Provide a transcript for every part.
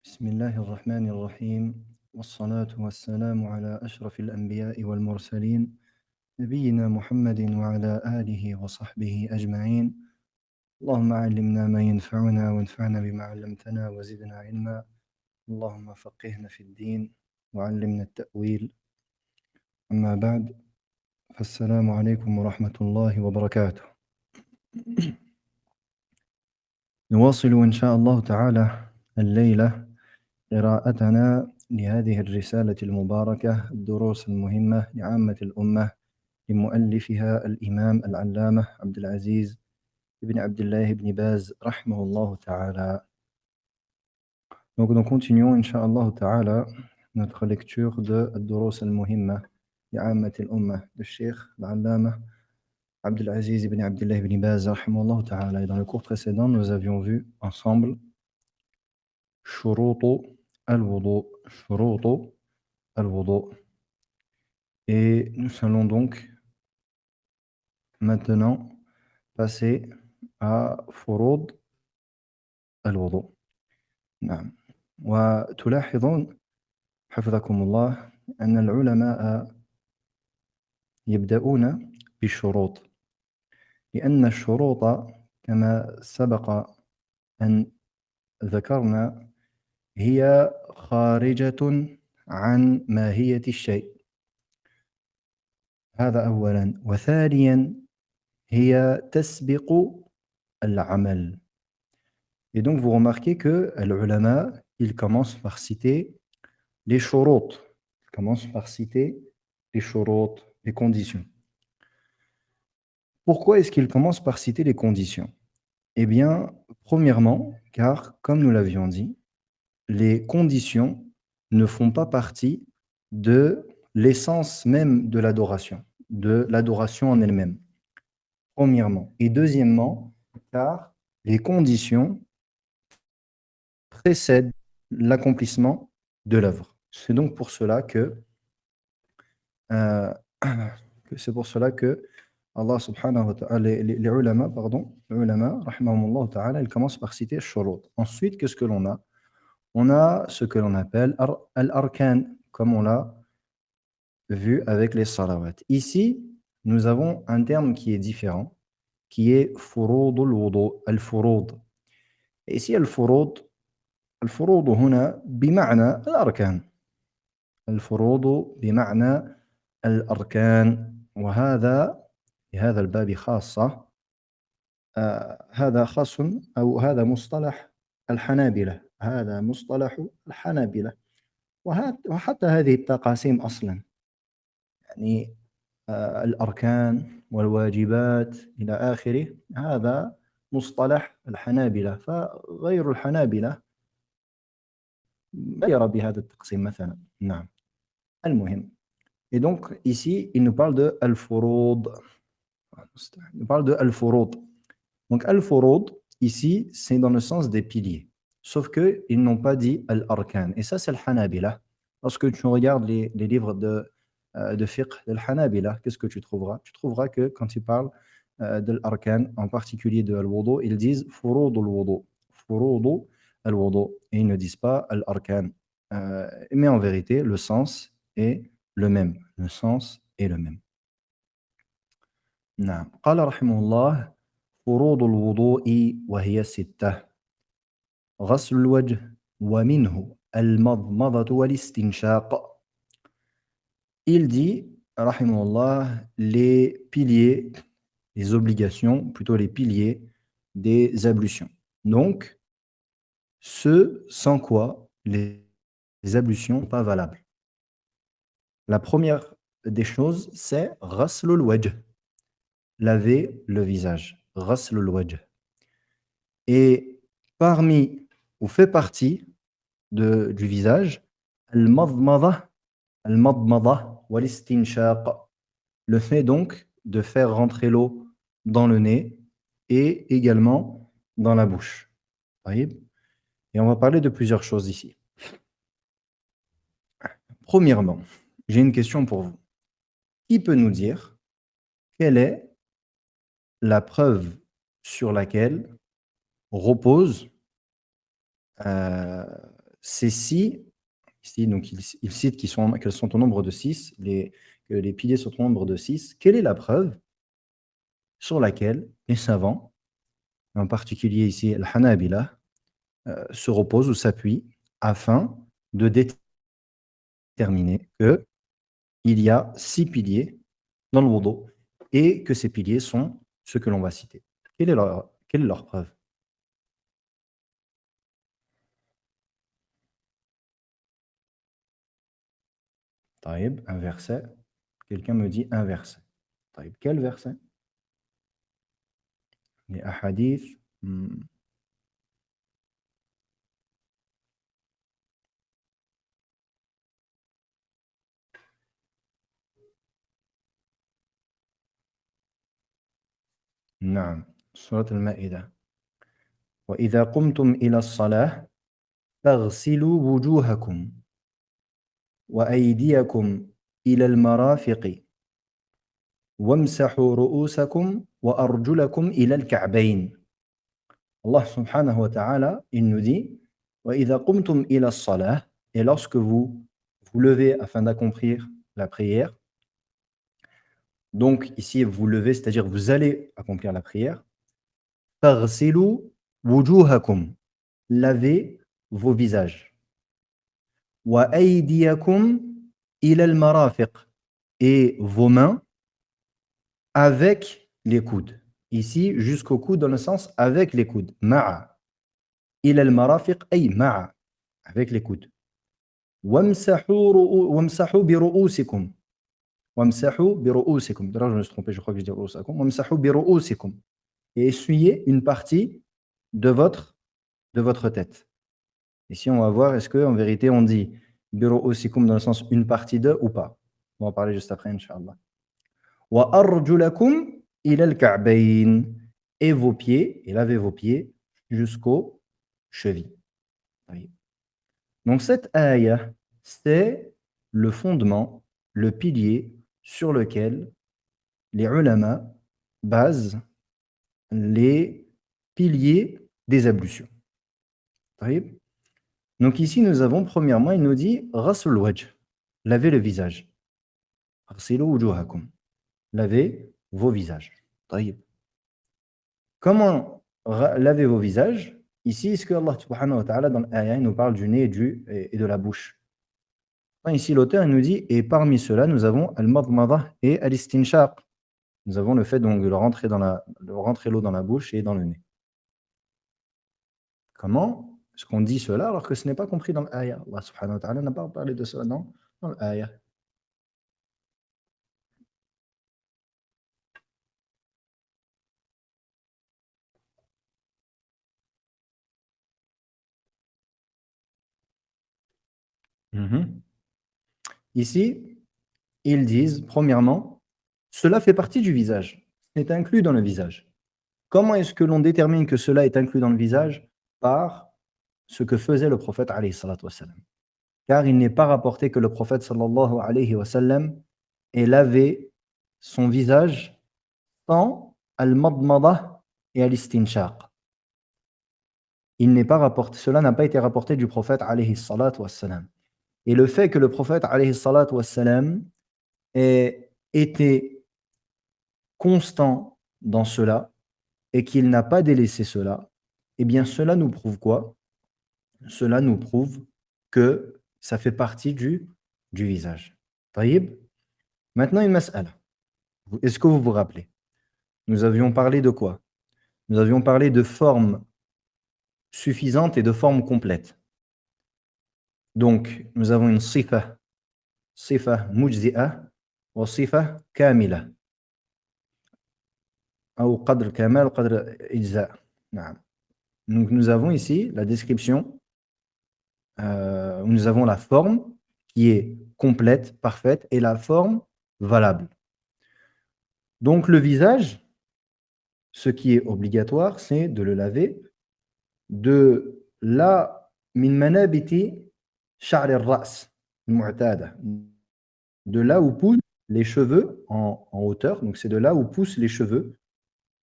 بسم الله الرحمن الرحيم والصلاة والسلام على أشرف الأنبياء والمرسلين نبينا محمد وعلى آله وصحبه أجمعين. اللهم علمنا ما ينفعنا وانفعنا بما علمتنا وزدنا علما. اللهم فقهنا في الدين وعلمنا التأويل. أما بعد، فالسلام عليكم ورحمة الله وبركاته. نواصل إن شاء الله تعالى الليلة قراءتنا لهذه الرسالة المباركة، الدروس المهمة لعامة الأمة، لمؤلفها الإمام العلامة عبد العزيز بن عبد الله بن باز رحمه الله تعالى. Donc nous continuons Inch'Allah ta'ala notre lecture de الدروس المهمة لعامة الأمة de Cheikh l'Allama Abdel Aziz ibn Abdullah ibn Baz رحمه الله تعالى. Et dans le cours précédent, nous avions vu ensemble شروط الوضوء شروط الوضوء. Et nous allons donc maintenant passer à فروض الوضوء. نعم. وتلاحظون حفظكم الله أن العلماء يبدأون بالشروط، لأن الشروط كما سبق أن ذكرنا هي خارجة عن ماهية الشيء، هذا أولا. وثانيا هي تسبق العمل. Et donc vous remarquez que l'ulama, ils commencent par citer les shurut. Ils commencent par citer les shurut, les conditions. Pourquoi est-ce qu'ils commencent par citer les conditions? Eh bien, premièrement, car, comme nous l'avions dit, les conditions ne font pas partie de l'essence même de l'adoration en elle-même, premièrement. Et deuxièmement, car les conditions précèdent l'accomplissement de l'œuvre. C'est donc pour cela euh, c'est pour cela que Allah subhanahu wa ta'ala, les ulama, pardon, les ulama, rahimahumullah ta'ala, ils commencent par citer shurut. Ensuite, qu'est-ce que l'on a? On a ce que l'on appelle al-arkan, comme on l'a vu avec les salawat. Ici, nous avons un terme qui est différent, qui est furudul wudu, al-furud. Et ici, al-furud هنا بمعنى الأركان. الفروض بمعنى الأركان، وهذا بهذا الباب خاصة. هذا خاص أو هذا مصطلح الحنابلة، هذا مصطلح الحنابلة. وحتى هذه التقاسيم أصلا، يعني الأركان والواجبات إلى آخره، هذا مصطلح الحنابلة. فغير الحنابلة لا يرى بهذا التقسيم مثلا. نعم، المهم. Et donc ici, il nous parle de al-furud. Il nous parle de al-furud. Donc al-furud, ici, c'est dans le sens des piliers. Sauf qu'ils n'ont pas dit al-arkan. Et ça, c'est le Hanabila. Lorsque tu regardes les livres de fiqh de l'Hanabila, qu'est-ce que tu trouveras? Tu trouveras que quand ils parlent de l'arkan, en particulier de al-wudu, ils disent furud al-wudu. Furud al-wudu. Et ils ne disent pas al-arkan. Mais en vérité, le sens est le même. Le sens est le même. نعم. قال رحمه الله: فروض الوضوء وهي ستة: غسل الوجه ومنه المضمضة والاستنشاق. Il dit, rahimahullah, les piliers, les obligations, plutôt les piliers des ablutions. Donc, ce sans quoi les ablutions ne sont pas valables. La première des choses, c'est ghaslul wajh, laver le visage. Ghaslul wajh. Et parmi, ou fait partie du visage, al-madmada, al-madmada wal-istinshaq, le fait donc de faire rentrer l'eau dans le nez et également dans la bouche. Taïb. Et on va parler de plusieurs choses ici. Premièrement, j'ai une question pour vous. Qui peut nous dire quelle est la preuve sur laquelle repose Ces six, ici, donc il cite qu'elles sont au nombre de six, que les piliers sont au nombre de six. Quelle est la preuve sur laquelle les savants, en particulier ici le Hanabila, se reposent ou s'appuient afin de déterminer qu'il y a six piliers dans le wudu et que ces piliers sont ceux que l'on va citer. Quelle est leur preuve? Taïb, un verset. Quelqu'un me dit un verset. Taïb, quel verset? Les ahadith. نعم. سورة المائدة. وإذا قمتم إلى الصلاة فاغسلوا وجوهكم وأيديكم إلى المرافق وامسحوا رؤوسكم وأرجلكم إلى الكعبين. Allah subhanahu wa ta'ala, il nous dit وَإِذَا قُمْتُمْ إِلَى الصَّلَاةِ, et lorsque vous vous levez afin d'accomplir la prière, donc ici vous levez, c'est-à-dire vous allez accomplir la prière, فَاغْسِلُوا وُجُوهَكُمْ, lavez vos visages, وَأَيْدِيَكُمْ إِلَى الْمَرَافِقِ, et vos mains avec les coudes. Ici, jusqu'au coude dans le sens avec les coudes. Ma'a. إِلَى الْمَرَافِقِ أي ma'a, avec les coudes. وَامْسَحُوا بِرُؤُوسِكُمْ. وَامْسَحُوا بِرُؤُوسِكُمْ. D'ailleurs, je me suis trompé, je crois que je dis رؤوسكم. وَامْسَحُوا بِرُؤُوسِكُمْ. Et essuyez une partie de votre tête. Ici, on va voir, est-ce qu'en vérité, on dit بِرُؤُوسِكُمْ dans le sens une partie de ou pas. On va en parler juste après, Inch'Allah. وَأَرْجُلَكُمْ إِلَى الْكَعْبَيْنِ. Et vos pieds, et lavez vos pieds jusqu'aux chevilles. Oui. Donc cette ayah, c'est le fondement, le pilier sur lequel les ulama basent les piliers des ablutions. Oui. Donc ici, nous avons premièrement, il nous dit rasul wajh, lavez le visage. Arsilu wujuhakum, lavez vos visages. طيب. Comment laver vos visages? Ici, est-ce que Allah subhanahu wa ta'ala dans l'ayah nous parle du nez et de la bouche? Ici, l'auteur il nous dit, et parmi ceux-là, nous avons al-madmada et al-istinshaq. Nous avons le fait donc de rentrer l'eau dans la bouche et dans le nez. Comment est-ce qu'on dit cela alors que ce n'est pas compris dans l'ayah? Allah subhanahu wa ta'ala n'a pas parlé de cela dans l'ayah. Mhm. Ici, ils disent, premièrement, cela fait partie du visage. C'est inclus dans le visage. Comment est-ce que l'on détermine que cela est inclus dans le visage? Par ce que faisait le prophète alayhi salatu wassalam. Car il n'est pas rapporté que le prophète sallallahu alayhi wa sallam ait lavé son visage sans al-madmada et al-istinshaq. Il n'est pas rapporté, cela n'a pas été rapporté du prophète alayhi salatu wassalam. Et le fait que le prophète alayhi salatu wassalam ait été constant dans cela et qu'il n'a pas délaissé cela, eh bien cela nous prouve quoi? Cela nous prouve que ça fait partie du visage. Taïb. Maintenant, une mas'ala. Est-ce que vous vous rappelez? Nous avions parlé de quoi? Nous avions parlé de forme suffisante et de forme complète. Donc, nous avons une sifa mujzi'a ou sifa kamila. Ou qadr kamal, ou qadr ijza. Donc, nous avons ici la description, où nous avons la forme qui est complète, parfaite, et la forme valable. Donc, le visage, ce qui est obligatoire, c'est de le laver de là, min manabiti sha'r al-ra's mu'tada, de là où poussent les cheveux en hauteur, donc c'est de là où poussent les cheveux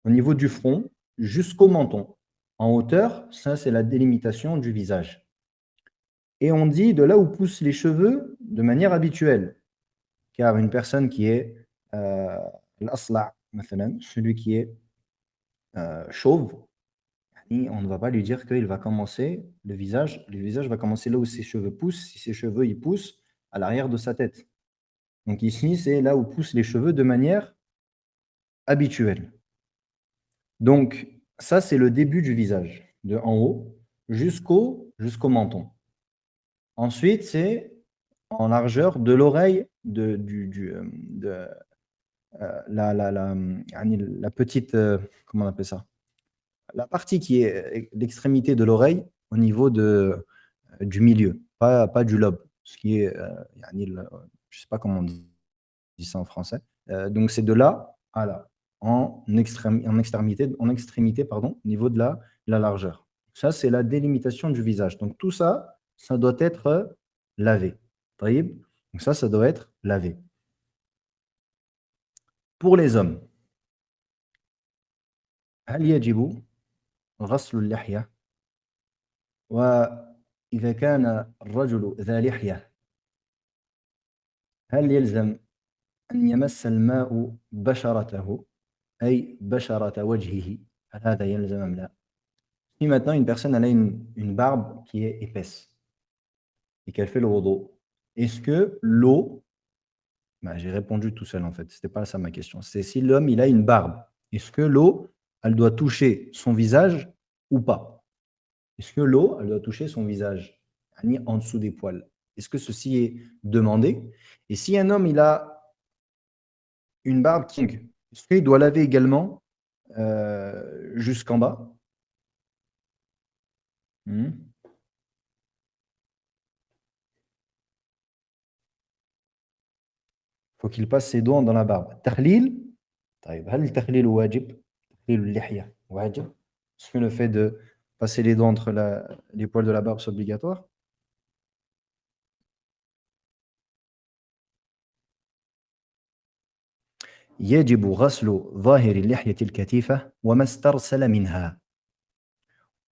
au niveau du front jusqu'au menton. En hauteur, ça c'est la délimitation du visage. Et on dit de là où poussent les cheveux de manière habituelle. Car une personne qui est l'asla', مثلاً, celui qui est chauve, et on ne va pas lui dire qu'il va commencer le visage va commencer là où ses cheveux poussent, si ses cheveux ils poussent à l'arrière de sa tête. Donc ici, c'est là où poussent les cheveux de manière habituelle. Donc ça, c'est le début du visage, de en haut jusqu'au menton. Ensuite, c'est en largeur de l'oreille de la petite, comment on appelle ça? La partie qui est l'extrémité de l'oreille au niveau du milieu, pas du lobe. Ce qui est, je sais pas comment on dit ça en français. Donc c'est de là à là, en extrémité, pardon, au niveau de la largeur. Ça, c'est la délimitation du visage. Donc tout ça, ça doit être lavé. طيب. Donc ça doit être lavé. Pour les hommes, هل يجب غسل اللحية؟ وإذا كان الرجل ذا لحية هل يلزم أن يمس الماء بشرته أي بشرة وجهه هل هذا يلزم أم لا؟ Si maintenant une personne elle a une barbe qui est épaisse et qu'elle fait le wudu, est-ce que l'eau, bah, j'ai répondu tout seul en fait, c'était pas ça ma question, c'est si l'homme il a une barbe, est-ce que l'eau elle doit toucher son visage ou pas? Est-ce que l'eau elle doit toucher son visage, ni en dessous des poils? Est-ce que ceci est demandé? Et si un homme il a une barbe qui est-ce qu'il doit laver également jusqu'en bas? Hmm. Faut qu'il passe ses doigts dans la barbe. Tahlil, طيب هل التخليل واجب؟ تخليل اللحية واجب؟ Est-ce que le fait de passer les doigts entre les poils de la barbe c'est obligatoire? يجب غسل ظاهر اللحية الكثيفة وما استرسل منها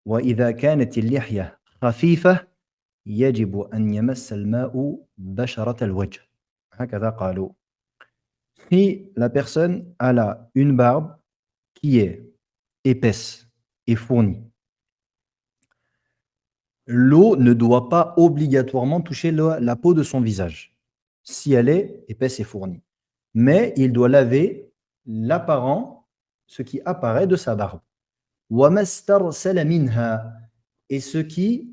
وإذا كانت اللحية خفيفة يجب أن يمس الماء بشرة الوجه هكذا قالوا. Si la personne a là une barbe qui est épaisse et fournie, l'eau ne doit pas obligatoirement toucher la peau de son visage, si elle est épaisse et fournie. Mais il doit laver l'apparent, ce qui apparaît de sa barbe. وَمَا اسْتَرْسَلَ مِنْهَا et ce qui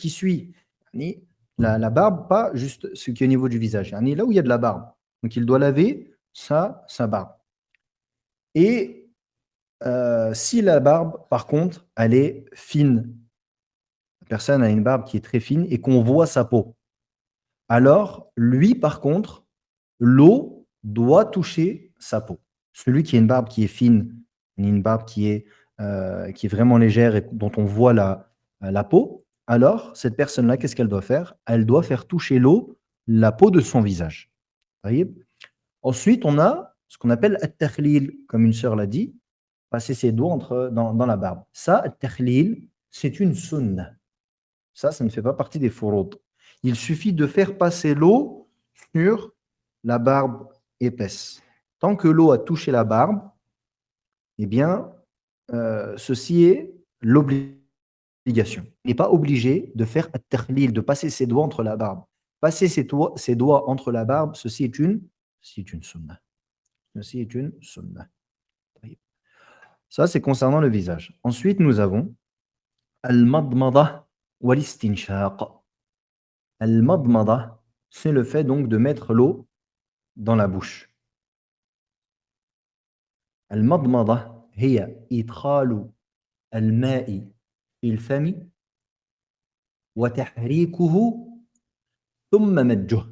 suit. Yani, la barbe, pas juste ce qui est au niveau du visage. Yani, là où il y a de la barbe. Donc il doit laver sa barbe. Et si la barbe, par contre, elle est fine, la personne a une barbe qui est très fine et qu'on voit sa peau, alors lui, par contre, l'eau doit toucher sa peau. Celui qui a une barbe qui est fine, une barbe qui est vraiment légère et dont on voit la peau, alors cette personne-là, qu'est-ce qu'elle doit faire? Elle doit faire toucher l'eau la peau de son visage. Taïb. Ensuite, on a ce qu'on appelle at-takhlil, comme une sœur l'a dit, passer ses doigts dans la barbe. Ça, at-takhlil, c'est une sunna. Ça ne fait pas partie des furud. Il suffit de faire passer l'eau sur la barbe épaisse. Tant que l'eau a touché la barbe, eh bien, ceci est l'obligation. Il n'est pas obligé de faire at-takhlil, de passer ses doigts entre la barbe. Passer ses doigts entre la barbe, ceci est une sunna. Ceci est une sunna. Ça, c'est concernant le visage. Ensuite, nous avons al-madmada wal-istinshaq. Al-madmada, c'est le fait donc de mettre l'eau dans la bouche. Al-madmada هي إدخال الماء في الفم وتحريكه ثم مجه.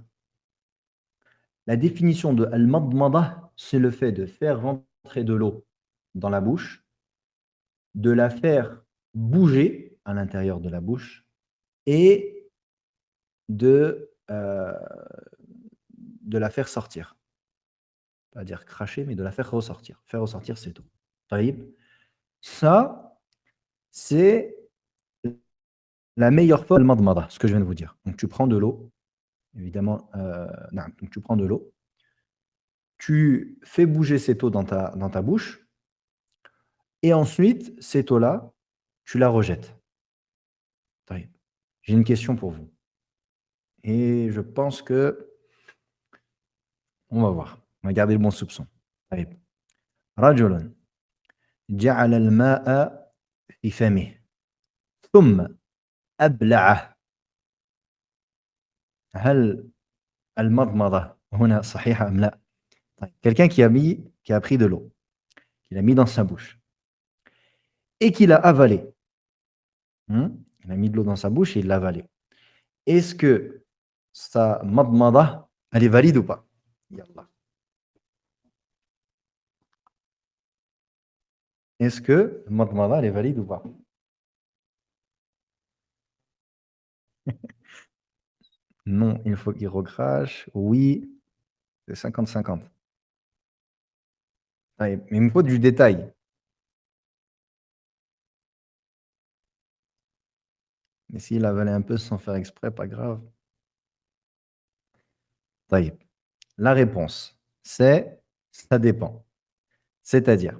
La définition de al-madmada, c'est le fait de faire rentrer de l'eau dans la bouche, de la faire bouger à l'intérieur de la bouche et de la faire sortir. Pas dire cracher, mais de la faire ressortir. Faire ressortir, c'est tout. Taïb. Ça, c'est La meilleure forme, le madmada, ce que je viens de vous dire. Donc tu prends de l'eau, évidemment, non, donc tu prends de l'eau, tu fais bouger cette eau dans ta bouche, et ensuite, cette eau-là, tu la rejettes. طيب. J'ai une question pour vous. Et je pense que on va voir. On va garder le bon soupçon. طيب. رجل جعل الماء في فمه ثم أبلعه. هل المضمضة هنا صحيحة أم لا؟ طيب. Quelqu'un qui a pris de l'eau, qui l'a mis dans sa bouche et qui l'a avalé. Il a mis de l'eau dans sa bouche et il l'a avalé. Est-ce que sa madmada, elle est valide ou pas? Yallah. Est-ce que madmada, elle est valide ou pas? Non, il faut qu'il recrache. Oui, c'est 50-50. Mais il me faut du détail. Mais s'il avalait un peu sans faire exprès, pas grave. طيب. La réponse, c'est ça dépend. C'est-à-dire,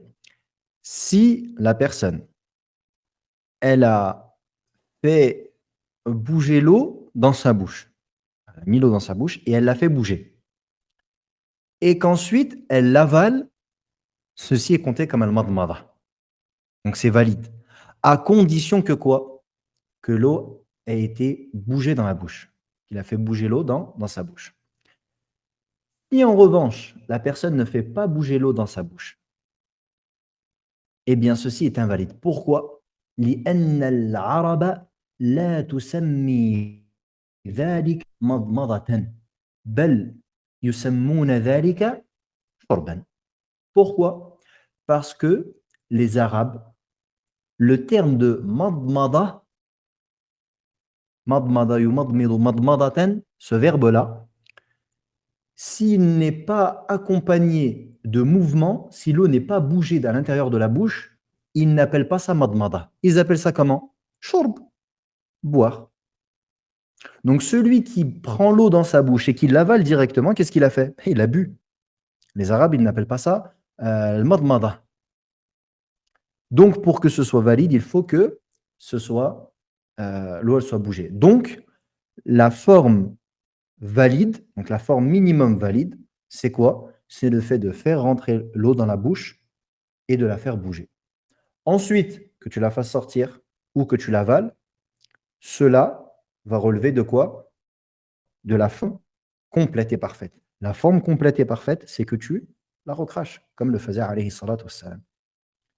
si la personne, elle a fait bouger l'eau dans sa bouche, elle a mis l'eau dans sa bouche et elle l'a fait bouger, et qu'ensuite elle l'avale, ceci est compté comme al-madmada. Donc c'est valide. À condition que quoi? Que l'eau ait été bougée dans la bouche. Il a fait bouger l'eau dans sa bouche. Si en revanche, la personne ne fait pas bouger l'eau dans sa bouche, eh bien ceci est invalide. Pourquoi? لأن العرب لا تسمي ذلك مضمضة بل يسمون ذلك شربا. Pourquoi? Parce que les Arabes, le terme de madmada, madmada yumadmidu madmadatan, ce verbe-là, s'il n'est pas accompagné de mouvement, si l'eau n'est pas bougée à l'intérieur de la bouche, ils n'appellent pas ça madmada. Ils appellent ça comment? Shurb, boire. Donc celui qui prend l'eau dans sa bouche et qui l'avale directement, qu'est-ce qu'il a fait? Il a bu. Les Arabes, ils n'appellent pas ça le madmada. Donc pour que ce soit valide, il faut que ce soit l'eau elle soit bougée. Donc la forme valide, donc la forme minimum valide, c'est quoi? C'est le fait de faire rentrer l'eau dans la bouche et de la faire bouger. Ensuite, que tu la fasses sortir ou que tu l'avales, cela va relever de quoi? De la forme complète et parfaite. La forme complète et parfaite, c'est que tu la recraches, comme le faisait alayhi salatu wassalam.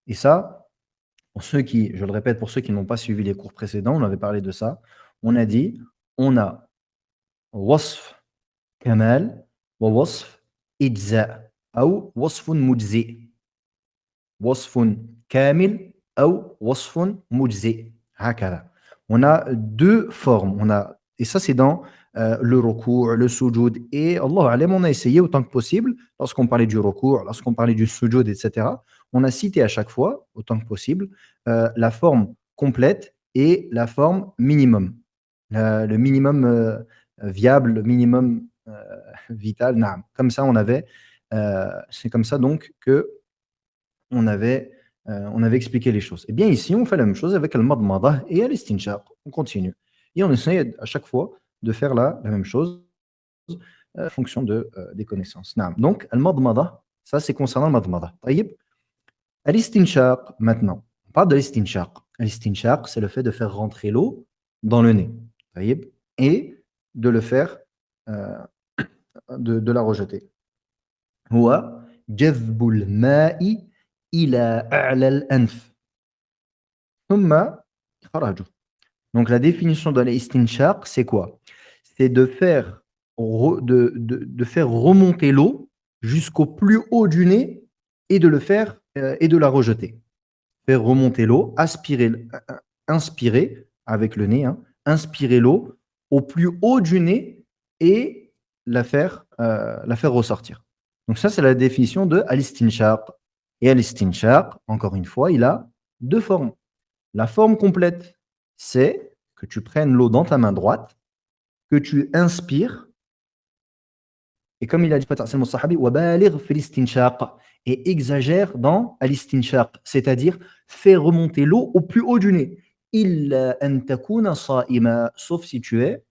Et ça, pour ceux qui, je le répète, pour ceux qui n'ont pas suivi les cours précédents, on avait parlé de ça. On a dit, on a wasf kamal wa wasf ijza ou wasfun mujzi. Wasfun kamil ou wasfun mujzi. Hakala. On a deux formes. Et ça, c'est dans le recours, le sujoud. Et Allah alam, on a essayé autant que possible, lorsqu'on parlait du recours, lorsqu'on parlait du sujoud, etc., on a cité à chaque fois, autant que possible, la forme complète et la forme minimum. Le minimum viable, le minimum vital. Naam. Comme ça, c'est comme ça donc que on avait expliqué les choses. Et bien ici, on fait la même chose avec le madmada et l'istinshaq. On continue. Et on essaie à chaque fois de faire la même chose en fonction des connaissances. Naam. Donc, le madmada, ça c'est concernant le madmada. طيب. L'istinshaq, maintenant. On parle de l'istinshaq. L'istinshaq, c'est le fait de faire rentrer l'eau dans le nez. طيب. Et de le faire, euh, de la rejeter. هو جذب الماء إلى أعلى الأنف ثم إخراجه. Donc la définition de l'istinshaq, c'est quoi? C'est de faire, de faire remonter l'eau jusqu'au plus haut du nez et de le faire et de la rejeter. Faire remonter l'eau, inspirer avec le nez, hein, inspirer l'eau au plus haut du nez et la faire ressortir. Donc ça, c'est la définition de al-istinshaq. Et al-istinshaq, encore une fois, il a deux formes. La forme complète, c'est que tu prennes l'eau dans ta main droite, que tu inspires, et comme il a dit Salman Sahabi, وَبَالِغْ فِي الْإِسْتِنْشَاقِ et exagère dans al-istinshaq, c'est-à-dire fais remonter l'eau au plus haut du nez. إِلَّا أَن تَكُونَ صَائِمًا, sauf si tu es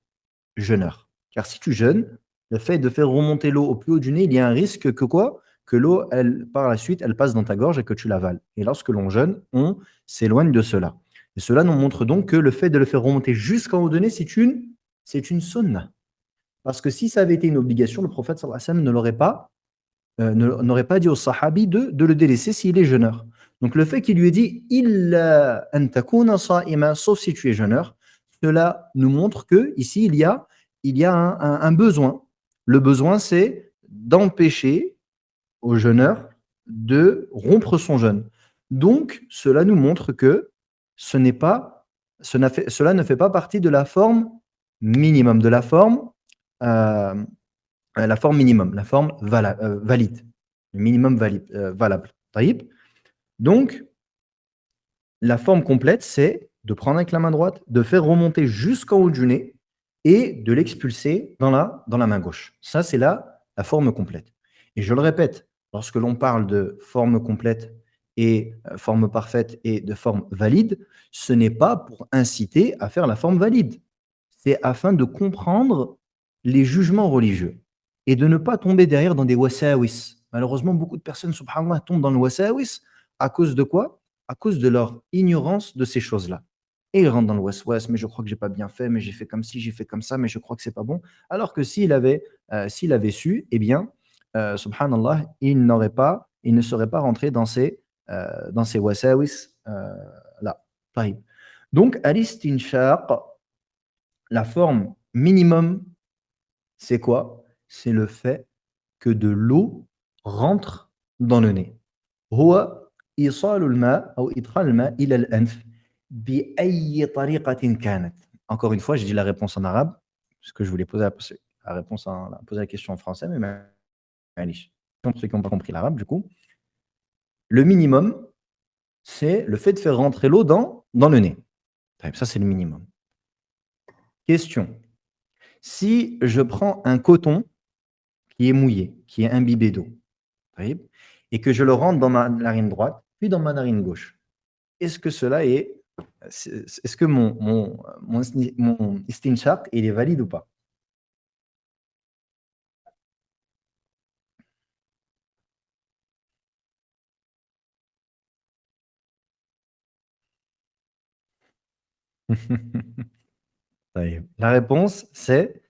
jeûneur. Car si tu jeûnes, le fait de faire remonter l'eau au plus haut du nez, il y a un risque que quoi? Que l'eau, elle, par la suite, elle passe dans ta gorge et que tu l'avales. Et lorsque l'on jeûne, on s'éloigne de cela. Et cela nous montre donc que le fait de le faire remonter jusqu'en haut du nez, c'est une sunna. Parce que si ça avait été une obligation, le prophète sallallahu alayhi wa sallam ne l'aurait pas, n'aurait pas dit au sahabi de le délaisser s'il est jeûneur. Donc le fait qu'il lui ait dit illa an takuna sa'ima, sauf si tu es jeûneur, cela nous montre que ici il y a un besoin. Le besoin, c'est d'empêcher au jeûneur de rompre son jeûne. Donc cela nous montre que ce n'est pas, cela ne fait pas partie de la forme minimum, de euh, la forme minimum, la forme valide, le minimum valable. Taïb. Donc, la forme complète, c'est de prendre avec la main droite, de faire remonter jusqu'en haut du nez et de l'expulser dans la main gauche. Ça, c'est la forme complète. Et je le répète, lorsque l'on parle de forme complète et forme parfaite et de forme valide, ce n'est pas pour inciter à faire la forme valide. C'est afin de comprendre les jugements religieux et de ne pas tomber derrière dans des wasawis. Malheureusement, beaucoup de personnes, subhanallah, tombent dans le wasawis à cause de quoi? À cause de leur ignorance de ces choses-là. Et ils rentrent dans le waswas, mais je crois que j'ai pas bien fait, mais j'ai fait comme ci, j'ai fait comme ça, mais je crois que c'est pas bon. Alors que s'il avait su, eh bien, subhanallah, il ne serait pas rentré dans ces wasawis là. Taïb. Donc, al-istinshaq, la forme minimum, c'est quoi? C'est le fait que de l'eau rentre dans le nez. هو إيصال الماء أو إدخال الماء إلى الأنف بأي طريقة كانت. Encore une fois, j'ai dit la réponse en arabe, parce que je voulais poser poser la question en français, mais معليش. Pour ceux qui n'ont pas compris l'arabe, du coup, le minimum, c'est le fait de faire rentrer l'eau dans le nez. Ça, c'est le minimum. Question. Si je prends un coton qui est mouillé, qui est imbibé d'eau, et que je le rentre dans ma narine droite, puis dans ma narine gauche, est-ce que est-ce que mon istinshaq, il est valide ou pas? La réponse, c'est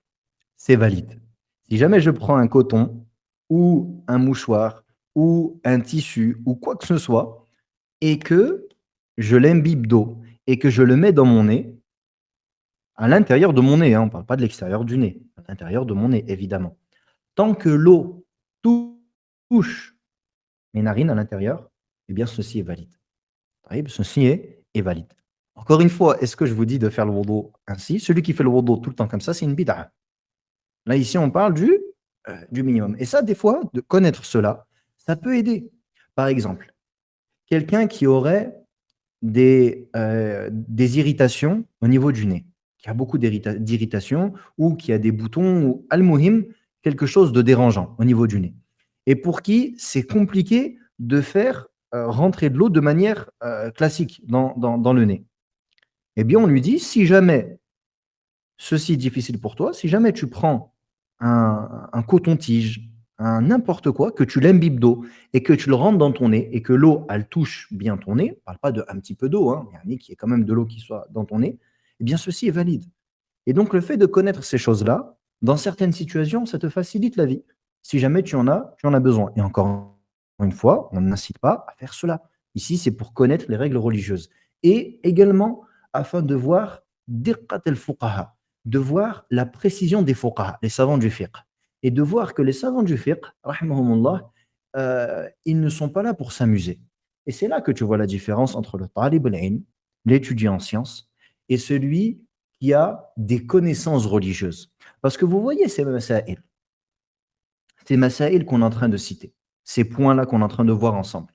valide. Si jamais je prends un coton ou un mouchoir ou un tissu ou quoi que ce soit et que je l'imbibe d'eau et que je le mets dans mon nez, à l'intérieur de mon nez, hein, on ne parle pas de l'extérieur du nez, à l'intérieur de mon nez, évidemment. Tant que l'eau touche mes narines à l'intérieur, eh bien, ceci est valide. Ceci est valide. Encore une fois, est-ce que je vous dis de faire le wudu ainsi? Celui qui fait le wudu tout le temps comme ça, c'est une bid'a. Là, ici, on parle du minimum. Et ça, des fois, de connaître cela, ça peut aider. Par exemple, quelqu'un qui aurait des irritations au niveau du nez, qui a beaucoup d'irritations ou qui a des boutons ou al-muhim, quelque chose de dérangeant au niveau du nez. Et pour qui c'est compliqué de faire rentrer de l'eau de manière classique dans le nez. Eh bien, on lui dit, si jamais ceci est difficile pour toi, si jamais tu prends un coton-tige, un n'importe quoi, que tu l'imbibes d'eau et que tu le rentres dans ton nez et que l'eau, elle touche bien ton nez, on ne parle pas d'un petit peu d'eau, hein, il y a un nez qui est quand même de l'eau qui soit dans ton nez, eh bien, ceci est valide. Et donc, le fait de connaître ces choses-là, dans certaines situations, ça te facilite la vie. Si jamais tu en as besoin. Et encore une fois, on n'incite pas à faire cela. Ici, c'est pour connaître les règles religieuses. Et également, afin de voir diqqat al-fuqaha, de voir la précision des fuqaha, les savants du fiqh. Et de voir que les savants du fiqh, rahimahumullah, ils ne sont pas là pour s'amuser. Et c'est là que tu vois la différence entre le talib al-ilm, l'étudiant en sciences, et celui qui a des connaissances religieuses. Parce que vous voyez ces masaïl qu'on est en train de citer, ces points-là qu'on est en train de voir ensemble.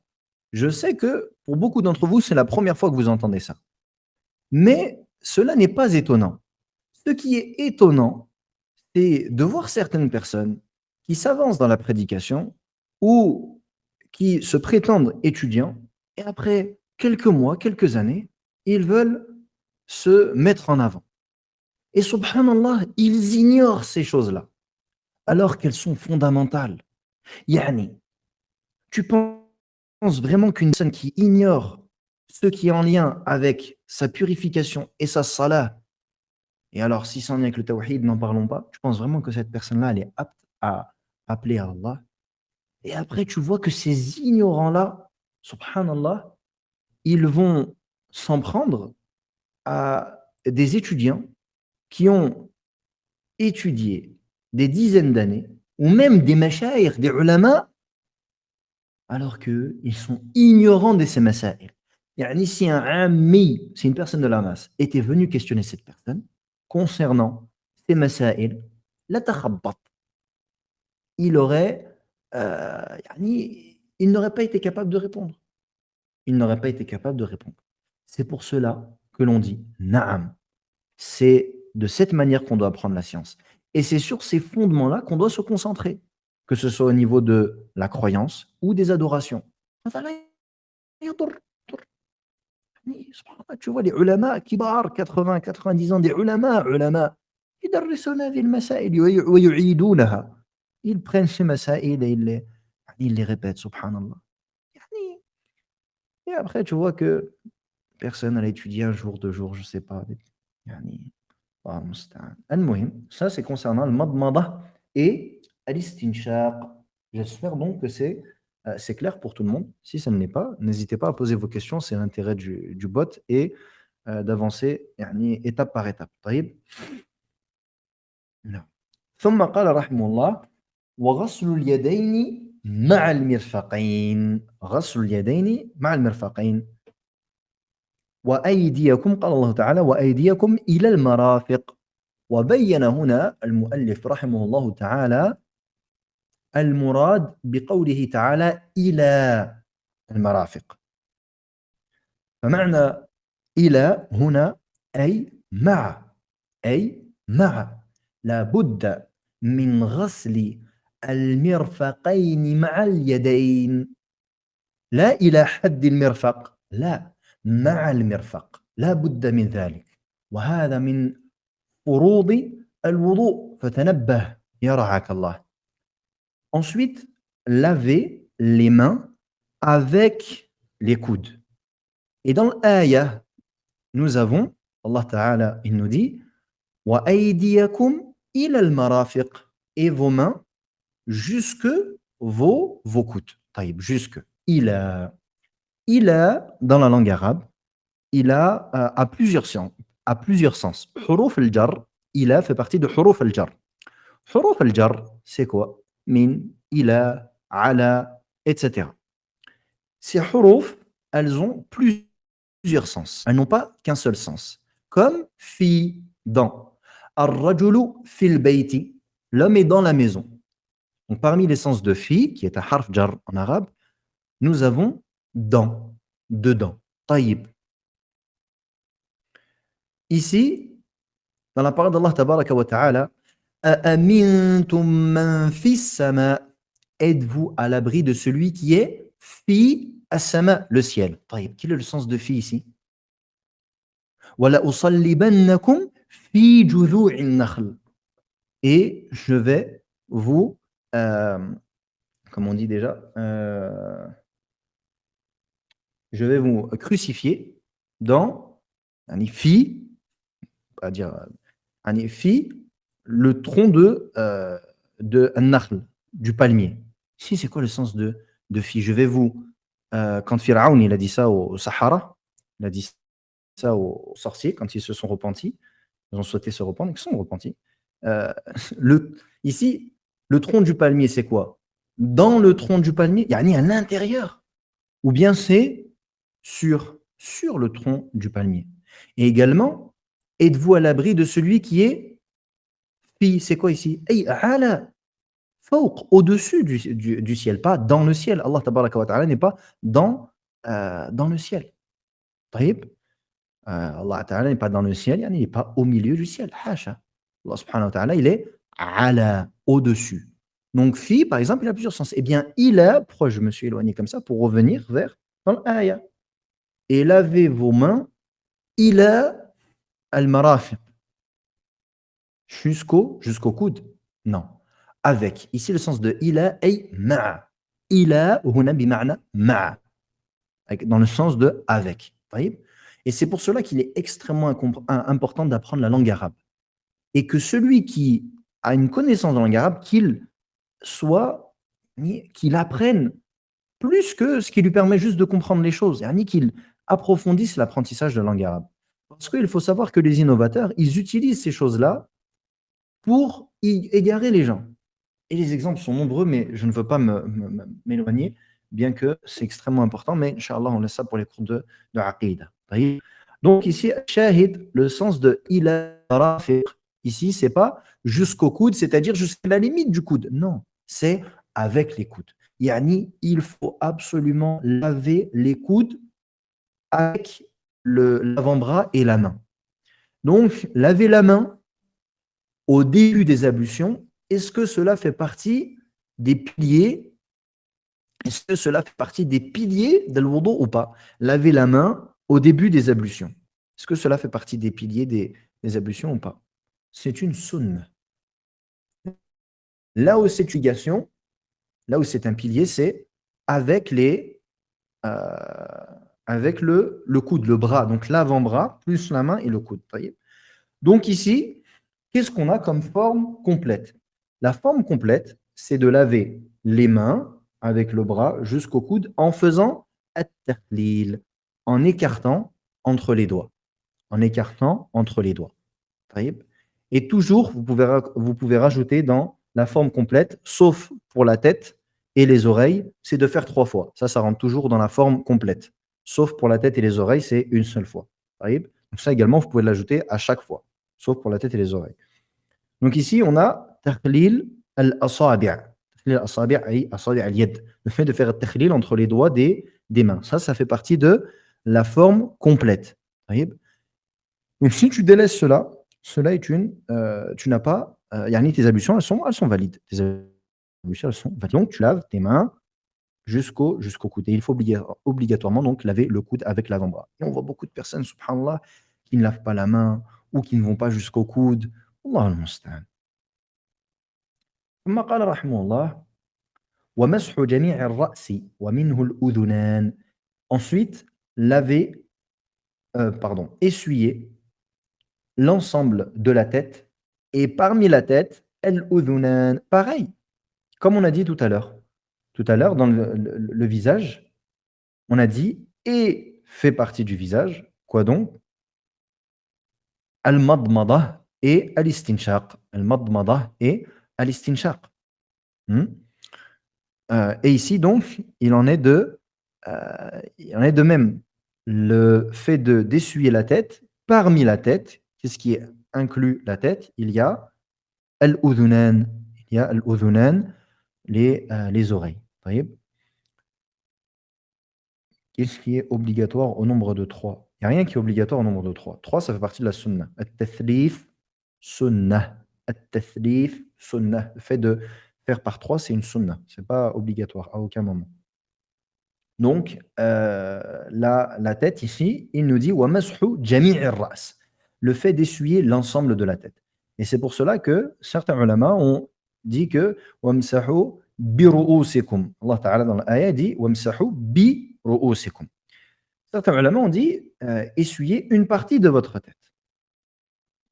Je sais que pour beaucoup d'entre vous, c'est la première fois que vous entendez ça. Mais cela n'est pas étonnant. Ce qui est étonnant, c'est de voir certaines personnes qui s'avancent dans la prédication ou qui se prétendent étudiants et après quelques mois, quelques années, ils veulent se mettre en avant. Et subhanallah, ils ignorent ces choses-là, alors qu'elles sont fondamentales. Yani, tu penses vraiment qu'une personne qui ignore ce qui est en lien avec sa purification et sa salah, et alors si c'est en lien avec le tawhid, n'en parlons pas, tu penses vraiment que cette personne-là, elle est apte à appeler à Allah? Et après, tu vois que ces ignorants-là, subhanallah, ils vont s'en prendre à des étudiants qui ont étudié des dizaines d'années, ou même des mashayikh, des ulama, alors qu'ils sont ignorants de ces masaïl. Yani, si un ammi, si une personne de la masse, était venu questionner cette personne concernant ces masaïl, la takhabbat, il aurait, il n'aurait pas été capable de répondre. Il n'aurait pas été capable de répondre. C'est pour cela que l'on dit Naam. C'est de cette manière qu'on doit apprendre la science. Et c'est sur ces fondements-là qu'on doit se concentrer, que ce soit au niveau de la croyance ou des adorations. Tu vois les ulama kibar, 80, 90 ans, des ulama, يدرسون هذه المسائل ويعيدونها. Ils prennent ces masaïl et ils les répètent, subhanallah. Et après, tu vois que personne n'a étudié un jour, 2 jours, je sais pas. Yani, Allah musta'an. Al-muhim, ça c'est concernant le madmada et al-istinshaq. J'espère donc que c'est clair pour tout le monde. Si ça ne l'est pas, n'hésitez pas à poser vos questions, c'est l'intérêt du bot et d'avancer yani, étape par étape. طيب. نعم. ثم قال رحمه الله وغسل اليدين مع المرفقين غسل اليدين مع المرفقين وأيديكم قال الله تعالى وأيديكم إلى المرافق وبين هنا المؤلف رحمه الله تعالى المراد بقوله تعالى إلى المرافق فمعنى إلى هنا أي مع لا بد من غسل المرفقين مع اليدين لا إلى حد المرفق لا مع المرفق لا بد من ذلك وهذا من فروض الوضوء فتنبه يرعاك الله. Ensuite, laver les mains avec les coudes. Et dans l'ayah, nous avons, Allah Ta'ala, il nous dit وَأَيْدِيَكُمْ إِلَى الْمَرَافِقِ et vos mains jusque vos coudes. طيب, jusque. Il a, dans la langue arabe, il a à plusieurs sens. À plusieurs sens. Huruf al-jar, il a fait partie de huruf al-jar. Huruf al-jar, c'est quoi? Min, ila, ala, etc. Ces huruf, elles ont plusieurs sens. Elles n'ont pas qu'un seul sens. Comme fi, dans. Ar-rajulu fil bayti, l'homme est dans la maison. Donc parmi les sens de fi, qui est un harf jar en arabe, nous avons dans, dedans. Taïb. Ici, dans la parole d'Allah tabaraka wa ta'ala, A'amintum man fis sama, êtes-vous à l'abri de celui qui est fi as-sama, le ciel. Taïb. Quel est le sens de fi ici? Wala usallibannakum fi judhu'in nakhl. Et je vais vous, comme on dit déjà, je vais vous crucifier dans un fi, à dire un fi, le tronc de nakhl, du palmier. Ici, c'est quoi le sens de fi? Je vais vous, quand Pharaon il a dit ça au Sahara, il a dit ça aux sorciers quand ils se sont repentis, ils ont souhaité se repenter, ils se sont repentis. Ici, le tronc du palmier, c'est quoi? Dans le tronc du palmier, il y a à l'intérieur, ou bien c'est sur le tronc du palmier. Et également, êtes-vous à l'abri de celui qui est fi? C'est quoi ici? Au-dessus du ciel, pas dans le ciel. Allah tabaraka wa ta'ala n'est pas dans le ciel. طيب. Allah Ta'ala n'est pas dans le ciel, yani il n'est pas au milieu du ciel. Hasha. Allah subhanahu wa ta'ala, il est ala, au-dessus. Donc, fi, par exemple, il a plusieurs sens. Eh bien, il a, pourquoi je me suis éloigné comme ça, pour revenir vers dans l'aya. Et lavez vos mains, il a al-marafiq, jusqu'au coude. Non. Avec. Ici, le sens de ila ay ma'a. Ila, huna bima'na ma'a. Dans le sens de avec. Taïb. Et c'est pour cela qu'il est extrêmement important d'apprendre la langue arabe. Et que celui qui a une connaissance de la langue arabe, soit, qu'il apprenne plus que ce qui lui permet juste de comprendre les choses, yani qu'il approfondisse l'apprentissage de la langue arabe. Parce qu'il faut savoir que les innovateurs, ils utilisent ces choses-là pour égarer les gens. Et les exemples sont nombreux, mais je ne veux pas m'éloigner, bien que c'est extrêmement important, mais Inch'Allah, on laisse ça pour les cours de Aqida. Donc ici, shahid, le sens de ila rafiq, ici, c'est pas jusqu'au coude, c'est-à-dire jusqu'à la limite du coude. Non, c'est avec les coudes. Yani, il faut absolument laver les coudes avec l'avant-bras et la main. Donc, laver la main au début des ablutions, est-ce que cela fait partie des piliers? Est-ce que cela fait partie des piliers de l'wudu ou pas? Laver la main au début des ablutions. Est-ce que cela fait partie des piliers des ablutions ou pas? C'est une sunna. Là où c'est une obligation, là où c'est un pilier, c'est avec euh, avec le coude, le bras, donc l'avant-bras, plus la main et le coude. Donc ici, qu'est-ce qu'on a comme forme complète? La forme complète, c'est de laver les mains avec le bras jusqu'au coude en faisant at-tahlil, en écartant entre les doigts. En écartant entre les doigts. Et toujours, vous pouvez rajouter dans la forme complète, sauf pour la tête et les oreilles, c'est de faire 3 fois. Ça rentre toujours dans la forme complète. Sauf pour la tête et les oreilles, c'est une seule fois. Donc ça également, vous pouvez l'ajouter à chaque fois, sauf pour la tête et les oreilles. Donc ici, on a tahlil al-asabi'. Tahlil al-asabi' ay asabi' al-yad. Le fait de faire le tahlil entre les doigts des mains. Ça fait partie de la forme complète. Donc si tu délaisses cela est tu n'as pas, yani tes ablutions, elles sont valides. Tes ablutions, elles sont valides. Donc tu laves tes mains jusqu'au coude. Et il faut obligatoirement donc laver le coude avec l'avant-bras. Et on voit beaucoup de personnes, subhanallah, qui ne lavent pas la main ou qui ne vont pas jusqu'au coude. Allah al-musta'an. ثم قال رحمه الله ومسح جميع الرأس ومنه الأذنان. Ensuite, essuyer l'ensemble de la tête et parmi la tête, al-udhunan. Pareil, comme on a dit tout à l'heure. Tout à l'heure, dans le visage, on a dit et fait partie du visage. Quoi donc? Al-madmadah et al-istinshaq. Al-madmadah et al-istinshaq. Et ici, donc, il en est de même. Le fait d'essuyer la tête, parmi la tête, qu'est-ce qui inclut la tête? Il y a al-udhunan. Il y a al-udhunan, les oreilles. Taïb. Qu'est-ce qui est obligatoire au nombre de 3? Il n'y a rien qui est obligatoire au nombre de 3. 3, ça fait partie de la sunna. At-tathlif, sunnah. At-tathlif, sunnah. Le fait de faire par 3, c'est une sunna. Ce n'est pas obligatoire à aucun moment. Donc, la tête ici, il nous dit wa mashu jami'ir ras. Le fait d'essuyer l'ensemble de la tête. Et c'est pour cela que certains ulama ont dit que wamsahu bi ru'usikum. Allah Ta'ala dans l'ayah dit wamsahu bi ru'usikum. Certains ulama ont dit essuyez une partie de votre tête.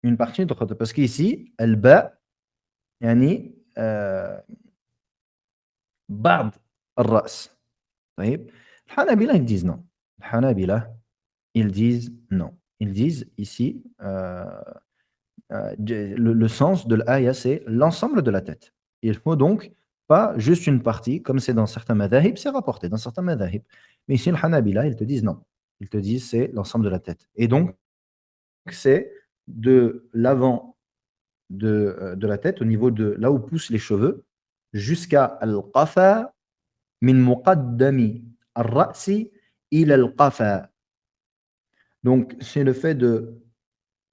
Une partie de votre tête. Parce qu'ici, al-ba, yani ba'd al-ras. طيب. الحنابلة, ils disent non. الحنابلة, ils disent non. Ils disent ici, le sens de l'aya, c'est l'ensemble de la tête. Il faut donc pas juste une partie, comme c'est dans certains madhahib, c'est rapporté dans certains madhahib. Mais ici, le Hanabila, ils te disent non. Ils te disent c'est l'ensemble de la tête. Et donc, c'est de l'avant de la tête, au niveau de là où poussent les cheveux, jusqu'à al-qafa min muqaddami al-ra'si ila al-qafa. Donc, c'est le fait de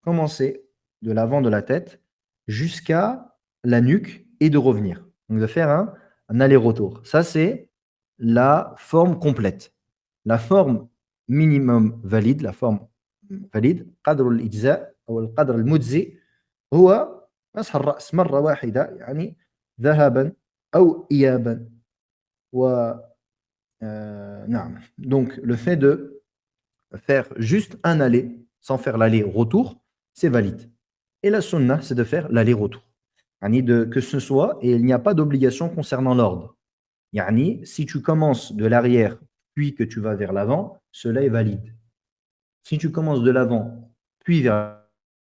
commencer de l'avant de la tête jusqu'à la nuque et de revenir. Donc, de faire un aller-retour. Ça, c'est la forme complète. La forme minimum valide, la forme valide, قدر الإجزاء أو القدر المجزي هو مسح الرأس مرة واحدة يعني ذهابا أو إيابا و نعم. Donc le fait de faire juste un aller sans faire l'aller-retour, c'est valide. Et la sunna, c'est de faire l'aller-retour. Yani que ce soit, et il n'y a pas d'obligation concernant l'ordre. Yani, si tu commences de l'arrière, puis que tu vas vers l'avant, cela est valide. Si tu commences de l'avant, puis vers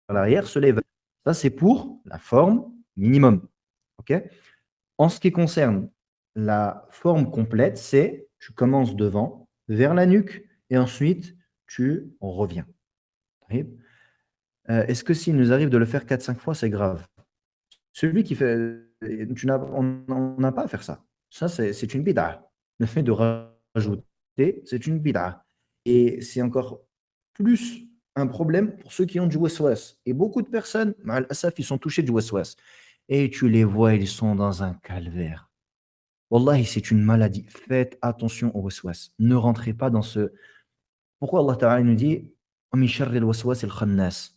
l'arrière, cela est valide. Ça, c'est pour la forme minimum. Ok. En ce qui concerne la forme complète, c'est tu commences devant, vers la nuque, et ensuite tu reviens. Est-ce que s'il nous arrive de le faire 4 5 fois, c'est grave? Celui qui fait, on n'a pas à faire ça. Ça, c'est une bid'a. Le fait de rajouter, c'est une bid'a. Et c'est encore plus un problème pour ceux qui ont du waswas. Et beaucoup de personnes, ma'al asaf, ils sont touchés du waswas. Et tu les vois, ils sont dans un calvaire. Wallahi, c'est une maladie. Faites attention au waswas. Ne rentrez pas dans ce. Pourquoi Allah Ta'ala nous dit Min sharri al-waswas al-khannas.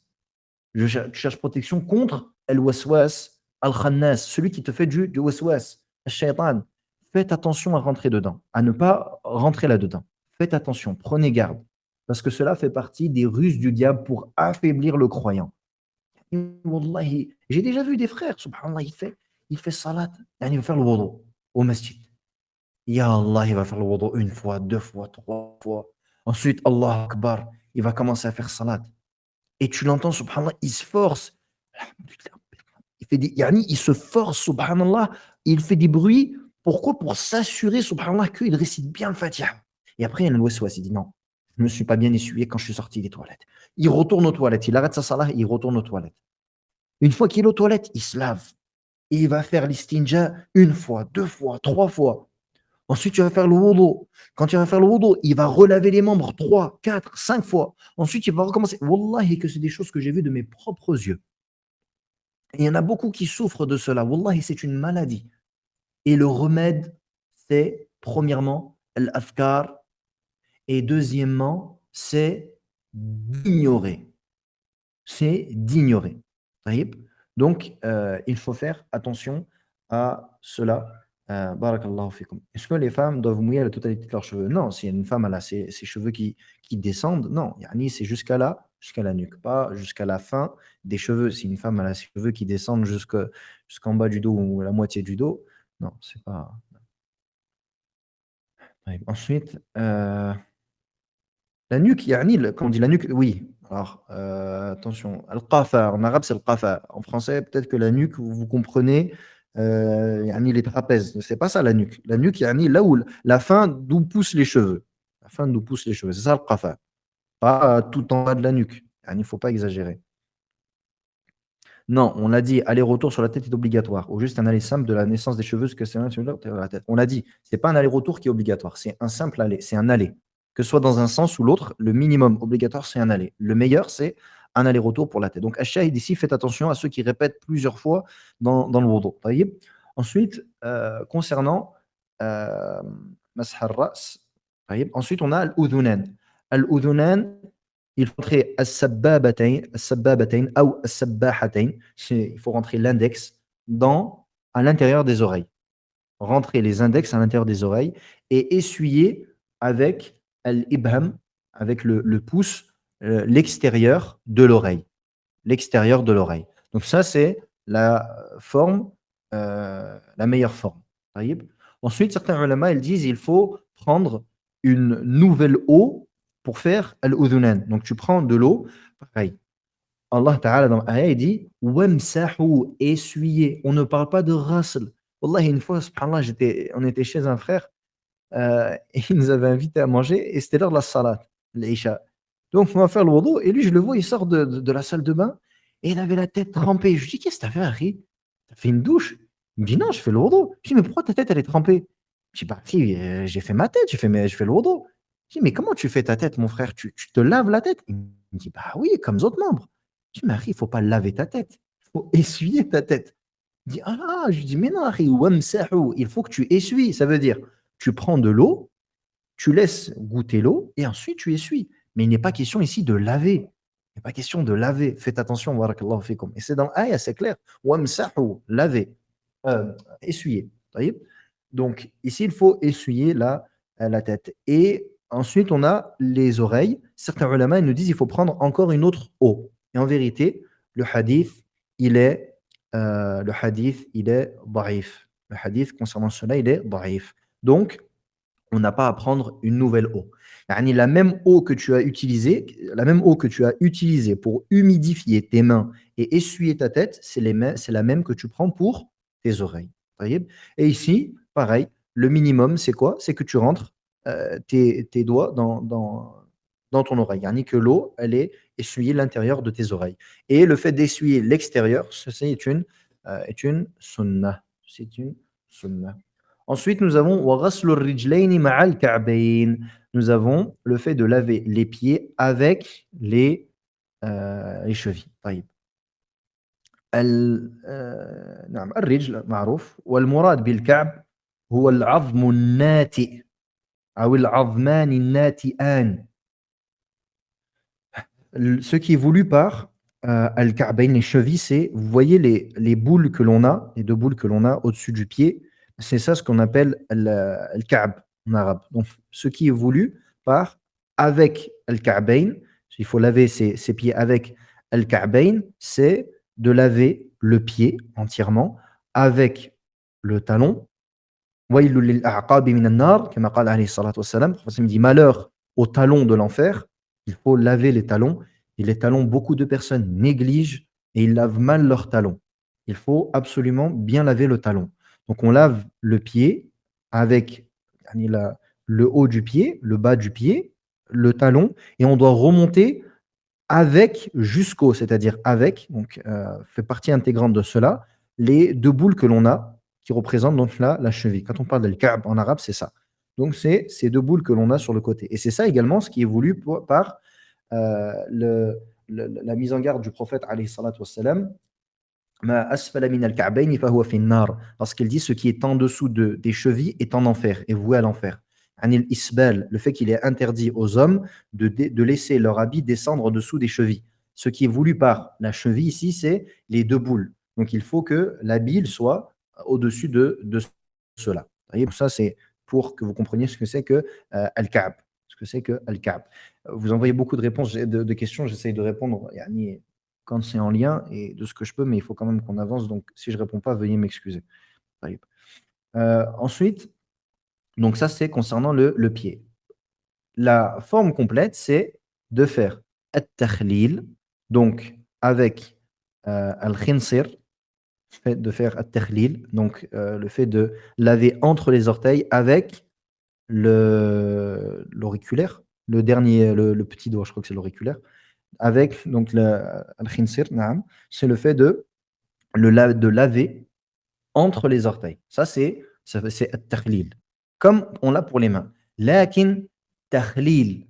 Tu cherches protection contre al-waswas al-khannas, celui qui te fait du waswas, al-shaytan. Faites attention à rentrer dedans, à ne pas rentrer là-dedans. Faites attention, prenez garde. Parce que cela fait partie des ruses du diable pour affaiblir le croyant. Et Wallahi, j'ai déjà vu des frères, subhanallah, il fait salat, il va faire le wudu au masjid. Ya Allah, il va faire le wudu une fois, 2 fois, 3 fois. Ensuite, Allah Akbar, il va commencer à faire salat. Et tu l'entends, subhanallah, il se force. Il se force, subhanallah, il fait des bruits. Pourquoi? Pour s'assurer, subhanallah, qu'il récite bien le Fatiha. Et après, il y a le waswas, il dit non, je ne me suis pas bien essuyé quand je suis sorti des toilettes. Il retourne aux toilettes, il arrête sa salat, il retourne aux toilettes. Une fois qu'il est aux toilettes, il se lave. Et il va faire l'istinja 1 fois, 2 fois, 3 fois. Ensuite, tu vas faire le wudu. Quand tu vas faire le wudu, il va relaver les membres 3 4 5 fois. Ensuite, il va recommencer. Wallahi, que c'est des choses que j'ai vues de mes propres yeux. Et il y en a beaucoup qui souffrent de cela. Wallahi, c'est une maladie. Et le remède, c'est premièrement l'afkar. Et deuxièmement, c'est d'ignorer. C'est d'ignorer. Taïb. Donc, il faut faire attention à cela. Barakallahu fikum. Est-ce que les femmes doivent mouiller la totalité de leurs cheveux? Non, si une femme elle a ses cheveux qui descendent, non, yani c'est jusqu'à là, jusqu'à la nuque, pas jusqu'à la fin des cheveux. Si une femme elle a ses cheveux qui descendent jusqu'en bas du dos ou la moitié du dos, non, c'est pas. Taïb. Ensuite, la nuque, yani, quand on dit la nuque, oui. Alors, attention, al-qafa, en arabe c'est le qafa. En français, peut-être que la nuque, vous comprenez, yani les trapèzes. C'est pas ça la nuque. La nuque, yani là où la fin d'où poussent les cheveux. La fin d'où poussent les cheveux. C'est ça le qafa. Pas tout en bas de la nuque. Yani, il ne faut pas exagérer. Non, on l'a dit, aller-retour sur la tête est obligatoire. Ou juste un aller simple de la naissance des cheveux, ce que c'est sur la tête. On l'a dit, c'est pas un aller-retour qui est obligatoire, c'est un simple aller, c'est un aller. Que ce soit dans un sens ou l'autre, le minimum obligatoire, c'est un aller. Le meilleur, c'est un aller-retour pour la tête. Donc, Ash-Shahid ici, faites attention à ceux qui répètent plusieurs fois dans le wudu. Taïb. Ensuite, concernant euh, Masah al-Ras, taïb. Ensuite, on a Al-Udhunan. Al-Udhunan, il faut rentrer as-sabbabatayn ou as-sabbahatayn. Il faut rentrer l'index à l'intérieur des oreilles. Rentrer les index à l'intérieur des oreilles et essuyer avec al-ibham, avec le pouce, l'extérieur de l'oreille. L'extérieur de l'oreille. Donc ça, c'est la forme, la meilleure forme. Ensuite, certains ulama, ils disent il faut prendre une nouvelle eau pour faire al-udhunan. Donc tu prends de l'eau, pareil. Allah Ta'ala dans l'ayah, il dit wamsahu, essuyer. On ne parle pas de rasl. Wallahi, une fois, subhanallah, on était chez un frère et il nous avait invités à manger et c'était l'heure de la salat, l'isha. Donc on va faire le wudu et lui, je le vois, il sort de la salle de bain et il avait la tête trempée. Je lui dis qu'est-ce que t'as fait, Harry? T'as fait une douche? Il me dit non, je fais le wudu. Je dis mais pourquoi ta tête elle est trempée? Je dis bah, j'ai fait ma tête, je fais le wudu. Je dis mais comment tu fais ta tête, mon frère? Tu te laves la tête? Il me dit: «Bah oui, comme les autres membres». Je dis: «Mais akhi, il faut pas laver ta tête, il faut essuyer ta tête». Il dit: «Ah!» Je lui dis: «Mais non akhi, wamsahu, il faut que tu essuies». Ça veut dire, tu prends de l'eau, tu laisses goûter l'eau et ensuite tu essuies. Mais il n'est pas question ici de laver. Il n'est pas question de laver. Faites attention, barakallahu fikum. Et c'est dans l'aya, c'est clair. Wamsahu, laver, essuyer. Taïb. Donc ici, il faut essuyer la tête. Et ensuite, on a les oreilles. Certains ulama ils nous disent il faut prendre encore une autre eau. Et en vérité, le hadith, il est daif. Le hadith concernant cela, il est daif. Donc, on n'a pas à prendre une nouvelle eau. Yani la même eau que tu as utilisée, la même eau que tu as utilisée pour humidifier tes mains et essuyer ta tête, c'est la même que tu prends pour tes oreilles. Taïeb. Et ici, pareil, le minimum, c'est quoi? C'est que tu rentres tes doigts dans ton oreille. Yani que l'eau, elle est essuyée l'intérieur de tes oreilles. Et le fait d'essuyer l'extérieur, ceci est une sunnah. C'est une sunnah. Ensuite, nous avons وَغَسْلُ الرِّجْلَيْنِ مَعَ الْكَعْبَيْنِ. Nous avons le fait de laver les pieds avec les chevilles. طيب. نعم الرجل معروف والمراد بالكعب هو العظم الناتئ أو العظمان الناتئان. Ce qui est voulu par al-Ka'bayn, les chevilles, c'est, vous voyez les boules que l'on a, les deux boules que l'on a au-dessus du pied, c'est ça ce qu'on appelle al-Ka'b en arabe. Donc, ce qui est voulu par avec al-Ka'bayn, il faut laver ses pieds avec al-Ka'bayn, c'est de laver le pied entièrement avec le talon. وَيْلٌ لِلْأَعْقَابِ مِنَ النَّارِ كما قال عليه الصلاة والسلام. Le prophète me dit malheur aux talons de l'enfer. Il faut laver les talons. Et les talons, beaucoup de personnes négligent et ils lavent mal leurs talons. Il faut absolument bien laver le talon. Donc on lave le pied avec yani, le haut du pied, le bas du pied, le talon, et on doit remonter avec jusqu'au, c'est-à-dire avec, donc fait partie intégrante de cela, les deux boules que l'on a, qui représentent donc là la cheville. Quand on parle de ka'b en arabe, c'est ça. Donc c'est ces deux boules que l'on a sur le côté. Et c'est ça également ce qui est voulu par la mise en garde du prophète alayhi salatu wassalam, Ma asfala min al-ka'bayni fahuwa fi an-nar. Parce qu'il dit ce qui est en dessous des chevilles est en enfer, est voué à l'enfer. Anil isbal, le fait qu'il est interdit aux hommes de laisser leur habit descendre en dessous des chevilles. Ce qui est voulu par la cheville ici, c'est les deux boules. Donc il faut que l'habit soit au-dessus de cela. Vous voyez, ça c'est pour que vous compreniez ce que c'est que al-ka'b. Ce que c'est que al-ka'b. Vous envoyez beaucoup de réponses, de questions, j'essaye de répondre. Yani, quand c'est en lien et de ce que je peux, mais il faut quand même qu'on avance. Donc, si je ne réponds pas, veuillez m'excuser. Ensuite, donc ça, c'est concernant le pied. La forme complète, c'est de faire at-takhlil, donc avec al-khinsir, de faire at-takhlil, donc le fait de laver entre les orteils avec l'auriculaire, le dernier, le petit doigt, je crois que c'est l'auriculaire, avec donc al-khinsir, c'est le fait de laver entre les orteils. Ça, c'est at-takhlil. Comme on l'a pour les mains. Lakin takhlil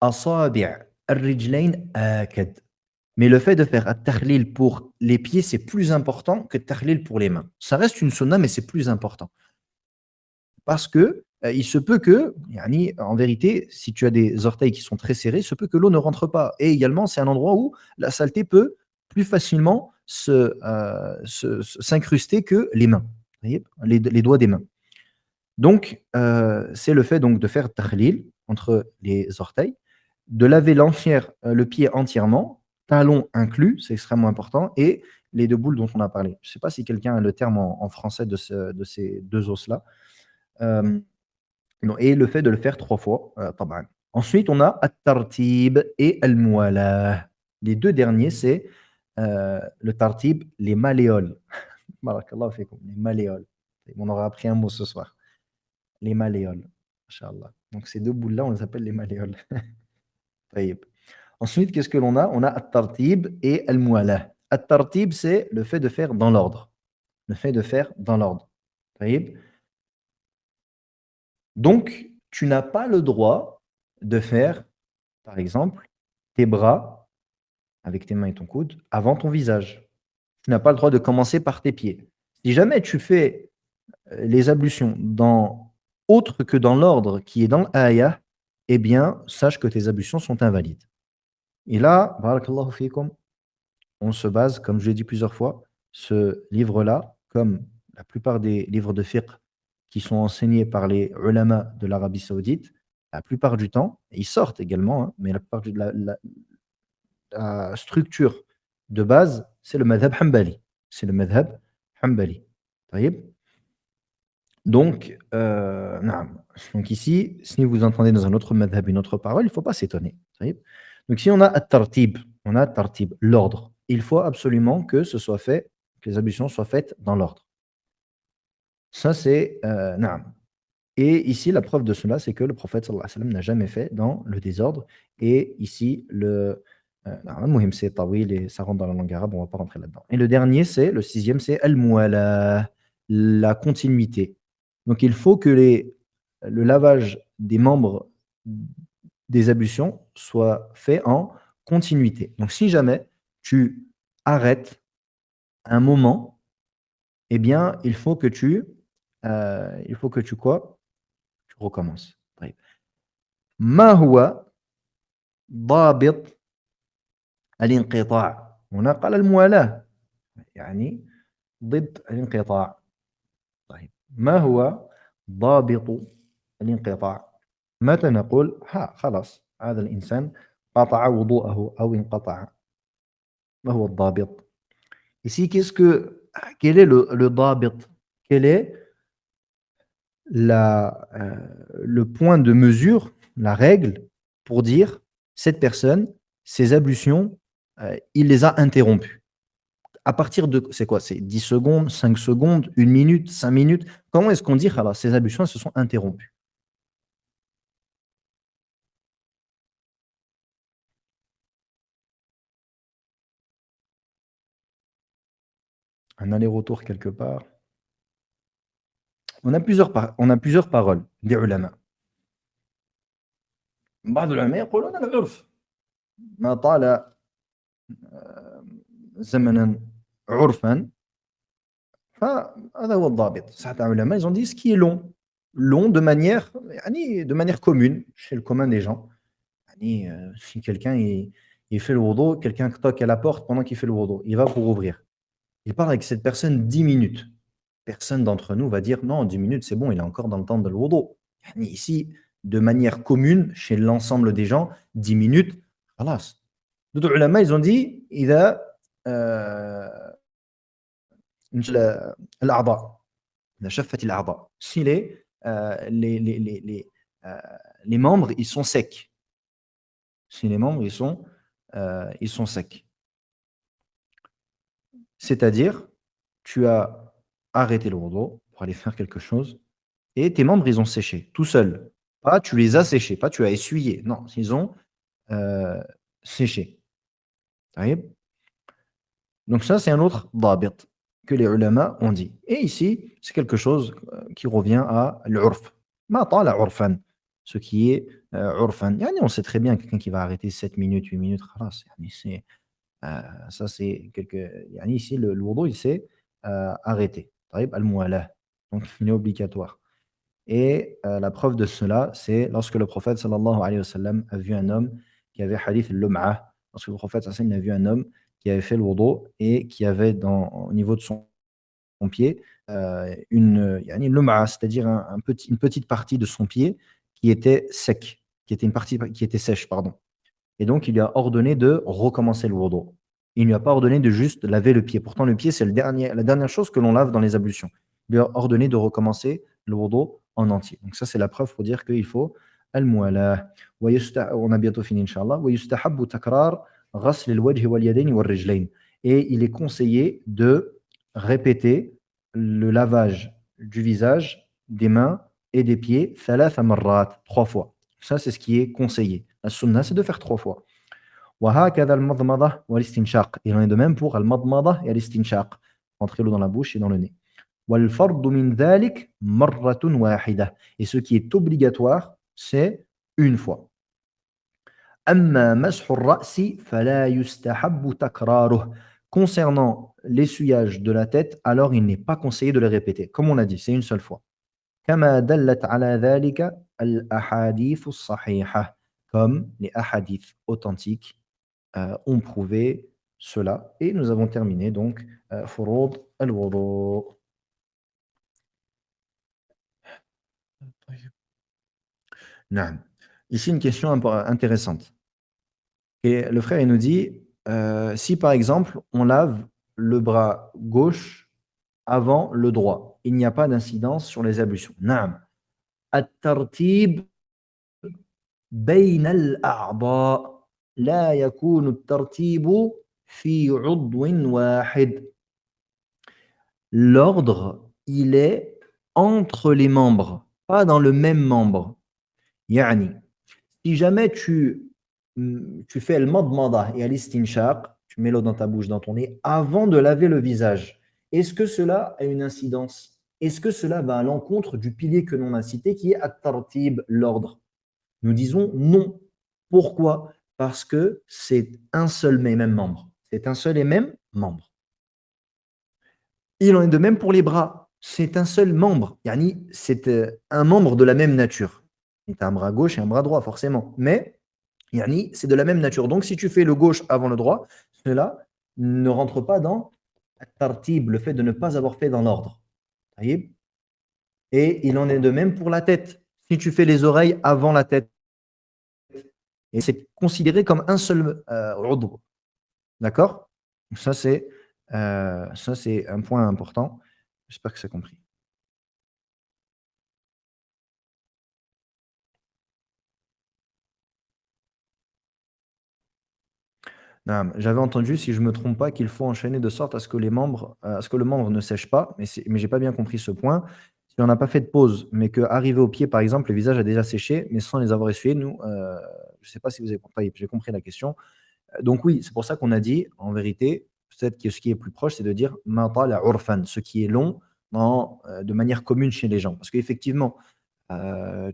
asabi' ar-rijlayn akad. Mais le fait de faire at-takhlil pour les pieds, c'est plus important que at-takhlil pour les mains. Ça reste une sunna, mais c'est plus important. Parce que il se peut que, yani, en vérité, si tu as des orteils qui sont très serrés, il se peut que l'eau ne rentre pas. Et également, c'est un endroit où la saleté peut plus facilement s'incruster que les mains, vous voyez, les doigts des mains. Donc, c'est le fait donc, de faire takhlil entre les orteils, de laver le pied entièrement, talon inclus, c'est extrêmement important, et les deux boules dont on a parlé. Je ne sais pas si quelqu'un a le terme en français de ces deux os-là. Euh, non, et le fait de le faire 3 fois, طبعًا. Ensuite, on a at-tartib et al-muwalah. Les 2 derniers, c'est, le tartib, les malléoles. Barakallahu fikoum, les malléoles. On aura appris un mot ce soir. Les malléoles, Inch'Allah. Donc ces 2 boules-là, on les appelle les malléoles. طيب. Ensuite, qu'est-ce que l'on a? On a at-tartib et al-muwalah. At-tartib, c'est le fait de faire dans l'ordre. Le fait de faire dans l'ordre. طيب. Donc, tu n'as pas le droit de faire, par exemple, tes bras, avec tes mains et ton coude, avant ton visage. Tu n'as pas le droit de commencer par tes pieds. Si jamais tu fais les ablutions dans autre que dans l'ordre qui est dans l'ayah, eh bien, sache que tes ablutions sont invalides. Et là, barakallahu fikum, on se base, comme je l'ai dit plusieurs fois, ce livre-là, comme la plupart des livres de fiqh qui sont enseignés par les ulama de l'Arabie Saoudite, la plupart du temps, et ils sortent également, hein, mais la plupart la structure de base, c'est le madhab hanbali. C'est le madhab hanbali. Taïb. Donc, naam. Donc ici, si vous entendez dans un autre madhab une autre parole, il ne faut pas s'étonner. Taïb. Donc si on a at-tartib, on a tartib, l'ordre. Il faut absolument que ce soit fait, que les ablutions soient faites dans l'ordre. Ça, c'est naam. Et ici, la preuve de cela, c'est que le prophète sallallahu alayhi wa sallam n'a jamais fait dans le désordre. Et ici, le muhim, c'est tawil et ça rentre dans la langue arabe, on ne va pas rentrer là-dedans. Et le dernier, c'est, le sixième, c'est al-muwala, la continuité. Donc, il faut que le lavage des membres des ablutions soit fait en continuité. Donc, si jamais tu arrêtes un moment, eh bien, il faut que tu quoi? Tu recommences. طيب. ما هو ضابط الانقطاع؟ هنا قال الموالاة يعني ضد الانقطاع. طيب ما هو ضابط الانقطاع؟ متى نقول ها خلاص هذا الإنسان قطع وضوءه أو انقطع؟ ما هو الضابط؟ Ici, quel est le ضابط? Quel est le point de mesure, la règle, pour dire cette personne, ses ablutions, il les a interrompues. À partir de, c'est quoi? C'est 10 secondes, 5 secondes, 1 minute, 5 minutes. Comment est-ce qu'on dit, alors, ces ablutions se sont interrompues? Un aller-retour quelque part. On a plusieurs paroles des ulama. بعض العلماء يقولون العرف ما طال زمنا عرفا فهذا هو الضابط. Certains ulama, ils ont dit ce qui est long. Long de manière, يعني de manière commune, chez le commun des gens. يعني, si quelqu'un il fait le wudu, quelqu'un toque à la porte pendant qu'il fait le wudu, il va pour ouvrir. Il parle avec cette personne 10 minutes. Personne d'entre nous va dire non, 10 minutes, c'est bon, il est encore dans le temps de le wudu. يعني ici, de manière commune, chez l'ensemble des gens, 10 minutes, خلاص. D'autres ulama, ils ont dit إذا الأعضاء إذا شفت الأعضاء. Si les membres, ils sont secs. Si les membres, ils sont secs. C'est-à-dire, tu as arrêté le wudu pour aller faire quelque chose et tes membres, ils ont séché, tout seuls. Pas tu les as séchés, pas tu as essuyé. Non, ils ont séché. طيب. Donc ça, c'est un autre dabit que les ulama ont dit. Et ici, c'est quelque chose qui revient à l'urf. Ma tala urfan. Ce qui est urfan. Yani, on sait très bien quelqu'un qui va arrêter 7 minutes, 8 minutes, khalas. Yani, ça c'est quelque. Yani, ici, le wudu, il s'est arrêté. طيب, al-muwalah. Donc, il est obligatoire. Et la preuve de cela, c'est lorsque le prophète sallallahu alayhi wa sallam a vu un homme qui avait hadith al-lum'a, lorsque le prophète sallallahu alayhi wa sallam a vu un homme qui avait fait le wudu et qui avait au niveau de son pied yani lum'a, c'est-à-dire une petite partie de son pied qui était sec, qui était une partie qui était sèche, pardon. Et donc il lui a ordonné de recommencer le wudu. Il ne lui a pas ordonné de juste laver le pied. Pourtant, le pied, c'est la dernière chose que l'on lave dans les ablutions. Il lui a ordonné de recommencer le wudu en entier. Donc ça, c'est la preuve pour dire qu'il faut al-muwalah. On a bientôt fini, Inch'Allah. ويستحب تكرار غسل الوجه واليدين والرجلين. Et il est conseillé de répéter le lavage du visage, des mains et des pieds ثلاث مرات, 3 fois. Ça, c'est ce qui est conseillé. La sunna, c'est de faire 3 fois. وهكذا المضمضة والاستنشاق. Il en est de même pour al-madmada et al-istinshaq. Rentrer l'eau dans la bouche et dans le nez. والفرض من ذلك مرة واحدة. Et ce qui est obligatoire, c'est une fois. أما مسح الرأس فلا يستحب تكراره. Concernant l'essuyage de la tête, alors il n'est pas conseillé de le répéter. Comme on a dit, c'est une seule fois. كما دلت على ذلك الأحاديث الصحيحة. Comme les hadiths authentiques ont prouvé cela. Et nous avons terminé donc فروض الوضوء. نعم. Ici, une question intéressante. Et le frère, il nous dit, si par exemple, on lave le bras gauche avant le droit, il n'y a pas d'incidence sur les ablutions. نعم. الترتيب بين الأعضاء لا يكون الترتيب في عضو واحد. L'ordre, il est entre les membres, pas dans le même membre. يعني si jamais tu fais le madmada et al-istinshaq, tu mets l'eau dans ta bouche, dans ton nez, avant de laver le visage, est-ce que cela a une incidence? Est-ce que cela va à l'encontre du pilier que l'on a cité qui est at-tartib, l'ordre? Nous disons non. Pourquoi? Parce que c'est un seul et même membre. C'est un seul et même membre. Il en est de même pour les bras. C'est un seul membre. Yani, c'est un membre de la même nature. Tu as un bras gauche et un bras droit, forcément. Mais yani, c'est de la même nature. Donc, si tu fais le gauche avant le droit, cela ne rentre pas dans tartib, le fait de ne pas avoir fait dans l'ordre. Et il en est de même pour la tête. Si tu fais les oreilles avant la tête, et c'est considéré comme un seul udw. D'accord? Ça, c'est un point important. J'espère que c'est compris. Naam. J'avais entendu, si je ne me trompe pas, qu'il faut enchaîner de sorte à ce que à ce que le membre ne sèche pas, mais j'ai pas bien compris ce point. Si on n'a pas fait de pause, mais qu'arrivé au pied, par exemple, le visage a déjà séché, mais sans les avoir essuyés, nous, je ne sais pas si vous avez compris, j'ai compris la question. Donc oui, c'est pour ça qu'on a dit, en vérité, peut-être que ce qui est plus proche, c'est de dire ma tala urfan, ce qui est long de manière commune chez les gens. Parce qu'effectivement,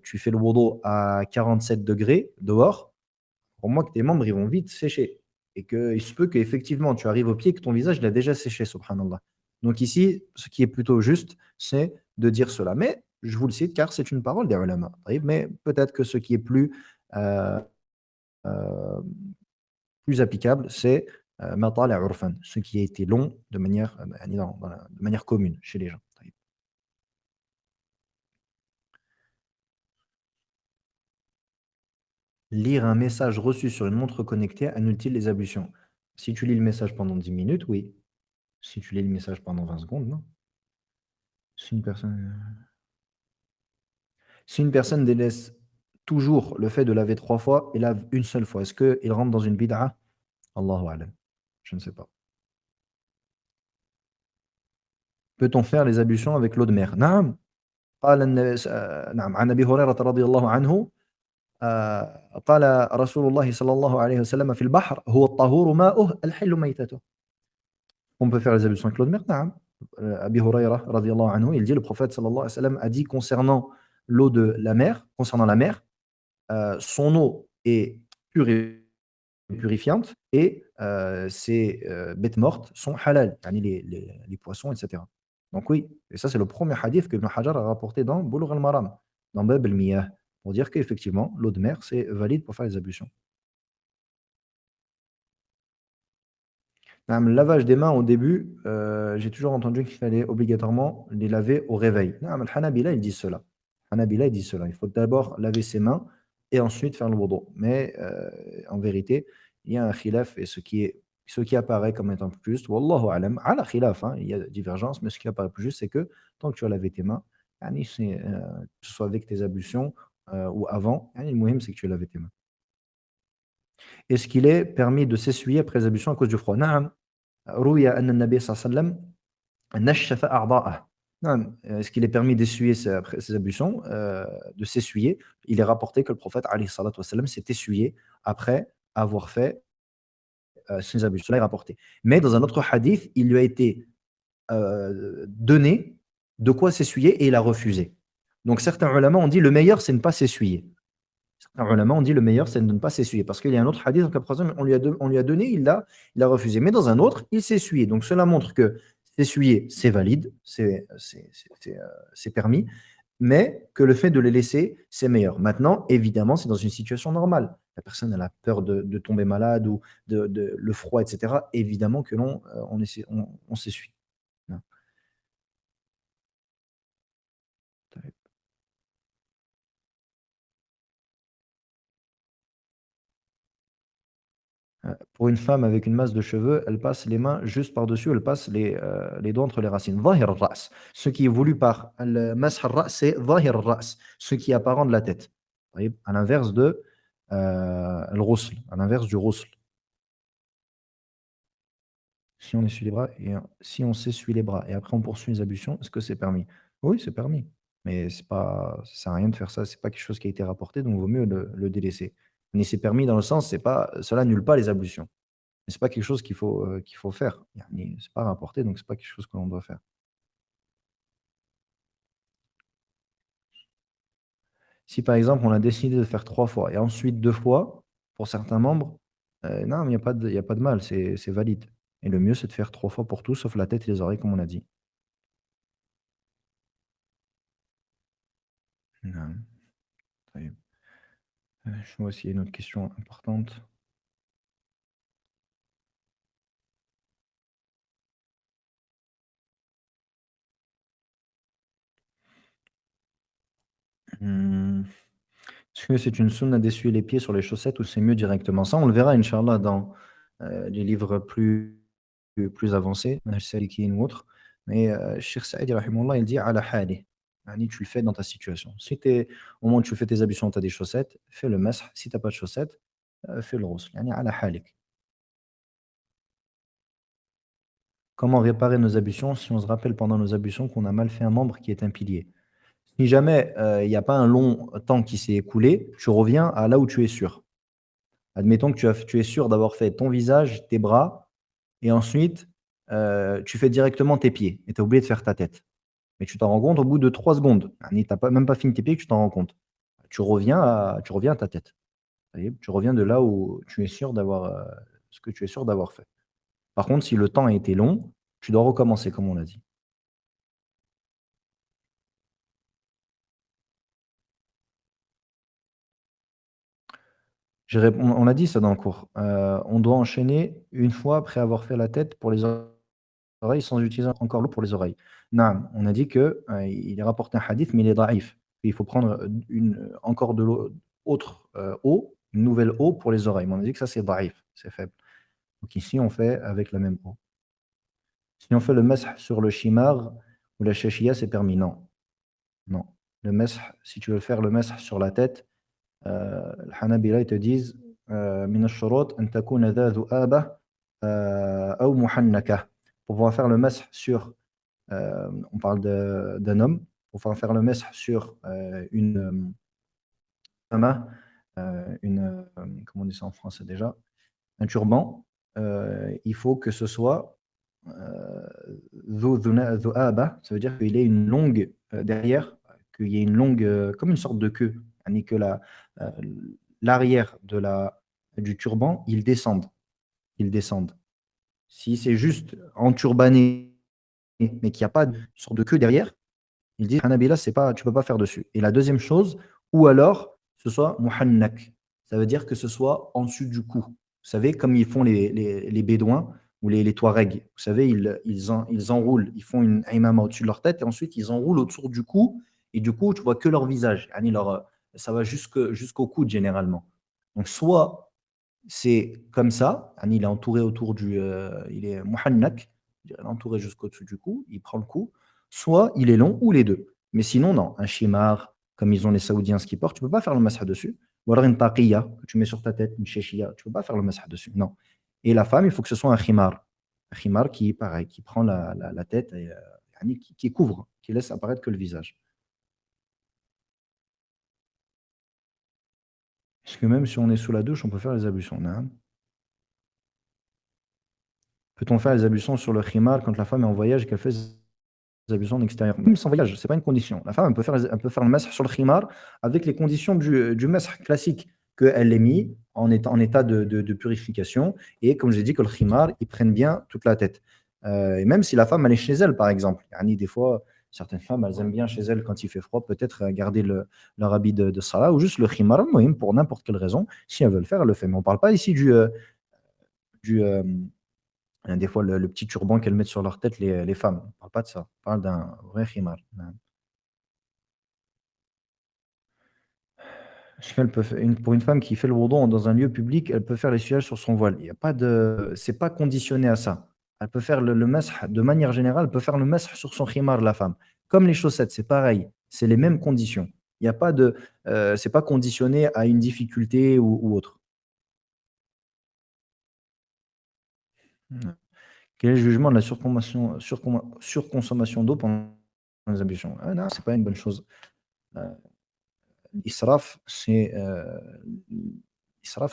tu fais le wudu à 47 degrés dehors, pour moi que tes membres ils vont vite sécher. Et qu'il se peut qu'effectivement, tu arrives au pied, que ton visage il a déjà séché, subhanallah. Donc ici, ce qui est plutôt juste, c'est de dire cela. Mais je vous le cite car c'est une parole des ulama. Mais peut-être que ce qui est euh, euh, plus applicable, c'est matal à urfan, ce qui a été long de manière, de manière commune chez les gens. Lire un message reçu sur une montre connectée annule-t-il les ablutions? Si tu lis le message pendant 10 minutes, oui. Si tu lis le message pendant 20 secondes, non. Si une personne, si une personne délaisse toujours le fait de laver 3 fois et lave une seule fois, est-ce qu'il rentre dans une bid'a? Allahu a'lam. Je ne sais pas. Peut-on faire les ablutions avec l'eau de mer? نعم. قال نعم عن أبي هريرة رضي الله عنه قال رسول الله صلى الله عليه وسلم في البحر هو الطهور ماؤه الحل ميتته. On peut faire les ablutions avec l'eau de mer? نعم. Abi Huraira radiyallahu anhu, il dit, le prophète sallallahu alayhi wa sallam a dit concernant l'eau de la mer, concernant la mer, son eau est pure et purifiante et ses bêtes mortes sont halal, yani les poissons, etc. Donc oui, et ça c'est le premier hadith que Ibn Hajar a rapporté dans Bulugh al-Maram, dans Bab al-Miyah, pour dire qu'effectivement, l'eau de mer, c'est valide pour faire les ablutions. Le lavage des mains au début, j'ai toujours entendu qu'il fallait obligatoirement les laver au réveil. Le Hanabila, ils disent cela. Hanabila, ils disent cela. Il faut d'abord laver ses mains et ensuite faire le wudu. Mais en vérité, il y a un khilaf et ce qui apparaît comme étant plus juste, wallahu alam, ala khilaf, hein, il y a divergence, mais ce qui apparaît plus juste, c'est que tant que tu as lavé tes mains, yani, que ce soit avec tes ablutions ou avant, yani, le muhim, c'est que tu as lavé tes mains. Est-ce qu'il est permis de s'essuyer après les ablutions à cause du froid? Naam. روي أن النبي صلى الله عليه وسلم نشف أعضاءه. Non, est-ce qu'il est permis d'essuyer après ses ablutions, de s'essuyer? Il est rapporté que le prophète alayhi salatu wassalam s'est essuyé après avoir fait ses ablutions. Cela est rapporté. Mais dans un autre hadith, il lui a été donné de quoi s'essuyer et il a refusé. Donc certains ulama ont dit le meilleur c'est ne pas s'essuyer. Certains ulama ont dit le meilleur, c'est de ne pas s'essuyer. Parce qu'il y a un autre hadith, donc après, on lui a donné, il a refusé. Mais dans un autre, il s'est essuyé. Donc cela montre que s'essuyer, c'est valide, c'est permis, mais que le fait de les laisser, c'est meilleur. Maintenant, évidemment, c'est dans une situation normale. La personne, elle a peur de tomber malade ou le froid, etc. Évidemment que non, on s'essuie. Non. Pour une femme avec une masse de cheveux, elle passe les mains juste par-dessus, elle passe les doigts entre les racines. Zahir al-ra's. Ce qui est voulu par le mash al-ra's, c'est zahir al-ra's, ce qui est apparent de la tête. Voyez, à l'inverse de al-ghusl, à l'inverse du ghusl. Si on essuie les bras et si on s'essuie les bras et après on poursuit les ablutions, est-ce que c'est permis? Oui, c'est permis. Mais c'est pas, ça sert à rien de faire ça. C'est pas quelque chose qui a été rapporté, donc il vaut mieux le délaisser. Mais c'est permis dans le sens, c'est pas, cela annule pas les ablutions. Mais c'est pas quelque chose qu'il faut faire. Yani, c'est pas rapporté, donc c'est pas quelque chose que l'on doit faire. Si par exemple, on a décidé de faire 3 fois et ensuite 2 fois, pour certains membres, non, il y a pas de mal, c'est valide. Et le mieux, c'est de faire 3 fois pour tout, sauf la tête et les oreilles, comme on a dit. Naam, taïb. Je vois s'il y a une autre question importante. Mmh, est-ce que c'est une sunna d'essuyer les pieds sur les chaussettes ou c'est mieux directement? Ça, on le verra inch'Allah dans, les livres plus avancés, Manhaj Salikin ou autres. Mais, Cheikh Saïd rahimahullah, il dit: «Ala halih», yani tu le fais dans ta situation. Si tu es au moment où tu fais tes ablutions, tu as des chaussettes, fais le mash. Si tu as pas de chaussettes, fais le ghusl, yani ala halik. Comment réparer nos ablutions si on se rappelle pendant nos ablutions qu'on a mal fait un membre qui est un pilier? Si jamais, il y a pas un long temps qui s'est écoulé, tu reviens à là où tu es sûr. Admettons que tu es sûr d'avoir fait ton visage, tes bras et ensuite, tu fais directement tes pieds et tu as oublié de faire ta tête. Mais tu t'en rends compte au bout de 3 secondes. Yani tu as pas même pas fini tes pieds que tu t'en rends compte. Tu reviens à ta tête. Ça y est, tu reviens de là où tu es sûr d'avoir, ce que tu es sûr d'avoir fait. Par contre, si le temps a été long, tu dois recommencer comme on l'a dit. On l'a dit ça dans le cours. On doit enchaîner une fois après avoir fait la tête pour les oreilles sans utiliser encore l'eau pour les oreilles. Naam, on a dit que, il est rapporté un hadith, mais il est daïf. Il faut prendre, encore de l'eau autre, eau, une nouvelle eau pour les oreilles. Mais on a dit que ça c'est daïf, c'est faible. Donc ici, on fait avec la même eau. Si on fait le mash sur le shimar ou la shashiyah, c'est permis? Non, non. Le mash, si tu veux faire le mash sur la tête, les Hanabila, ils te disent, من الشروط أن تكون ذا ذؤابة أو محنكة. Pour pouvoir faire le mash sur, on parle d'un homme, pour pouvoir faire le mash sur, Ama, comment on dit ça en français déjà? Un turban, il faut que ce soit, ذُؤابة, ça veut dire qu'il ait une longue, derrière, qu'il y ait une longue, comme une sorte de queue, yani que heu, l'arrière du turban, il descende. Si c'est juste enturbané, mais qu'il y a pas de sorte de queue derrière, ils disent: «Hanabila, c'est pas tu peux pas faire dessus» et la deuxième chose, ou alors ce soit muhannak, ça veut dire que ce soit en dessus du cou. Vous savez, comme ils font les bédouins ou les touaregs. Vous savez, ils enroulent, ils font une imama au-dessus de leur tête et ensuite ils enroulent autour du cou et du coup, tu vois que leur visage. Yani leur, ça va jusqu'au coude généralement. Donc soit c'est comme ça, yani il est entouré autour il est muhannak, il est entouré jusqu'au-dessus du cou, il prend le coup, soit il est long ou les 2. Mais sinon non, un shimar, comme ils ont les saoudiens ce qu'ils portent, tu peux pas faire le masah dessus. Ou alors une taqiya que tu mets sur ta tête, une sheshiya, tu peux pas faire le masah dessus, non. Et la femme, il faut que ce soit un khimar. Un khimar qui, pareil, qui prend la tête et yani qui couvre, qui laisse apparaître que le visage. Parce que même si on est sous la douche, on peut faire les ablutions, naam. Peut-on faire les ablutions sur le khimar quand la femme est en voyage et qu'elle fait ablutions en extérieur, même sans voyage, c'est pas une condition. La femme, elle peut faire le masх sur le khimar avec les conditions du masх classique, qu'elle l'ait mis en état de purification et comme j'ai dit que le khimar, il prenne bien toute la tête. Et même si la femme, elle est chez elle, par exemple. Yani, des fois, certaines femmes, elles aiment bien chez elles, quand il fait froid, peut-être garder leur habit de salah ou juste le khimar, al-muhim, pour n'importe quelle raison. Si elles veulent le faire, elles le font. Mais on parle pas ici du des fois, le petit turban qu'elles mettent sur leur tête, les femmes. On ne parle pas de ça. On parle d'un vrai khimar. Elle peut pour une femme qui fait le wudu dans un lieu public, elle peut faire l'essuyage sur son voile. Il y a pas de, c'est pas conditionné à ça. Elle peut faire le mash, de manière générale, elle peut faire le mash sur son khimar, la femme. Comme les chaussettes, c'est pareil. C'est les mêmes conditions. Il y a pas de, c'est pas conditionné à une difficulté ou autre. Ouais. Quel est le jugement de la surconsommation d'eau pendant les ablutions? Ah non, c'est pas une bonne chose. Heu, l'israf, c'est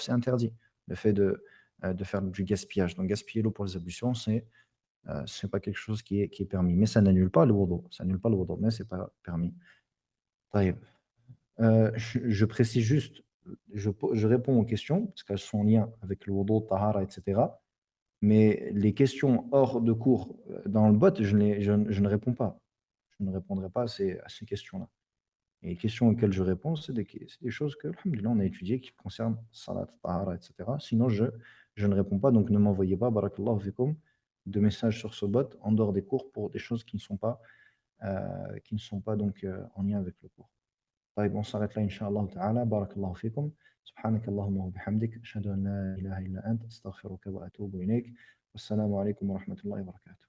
interdit. Le fait de faire du gaspillage. Donc gaspiller l'eau pour les ablutions, c'est pas quelque chose qui est permis. Mais ça n'annule pas le wudu. Ça annule pas le wudu, mais c'est pas permis. طيب. Je précise juste, je réponds aux questions parce qu'elles sont en lien avec le wudu, tahara, et cetera. Mais les questions hors de cours, dans le bot, je ne réponds pas. Je ne répondrai pas à ces questions-là. Et les questions auxquelles je réponds, c'est des choses que, alhamdoulilah, on a étudiées qui concernent salat, tahara, et cetera. Sinon, je ne réponds pas, donc ne m'envoyez pas, barakallahu fikum, de messages sur ce bot en dehors des cours pour des choses qui ne sont pas donc en lien avec le cours. طيب, on s'arrête là, Inch'Allah ta'ala. Barakallahu fikum. سبحانك اللهم وبحمدك أشهد أن لا إله إلا أنت أستغفرك وأتوب إليك والسلام عليكم ورحمة الله وبركاته.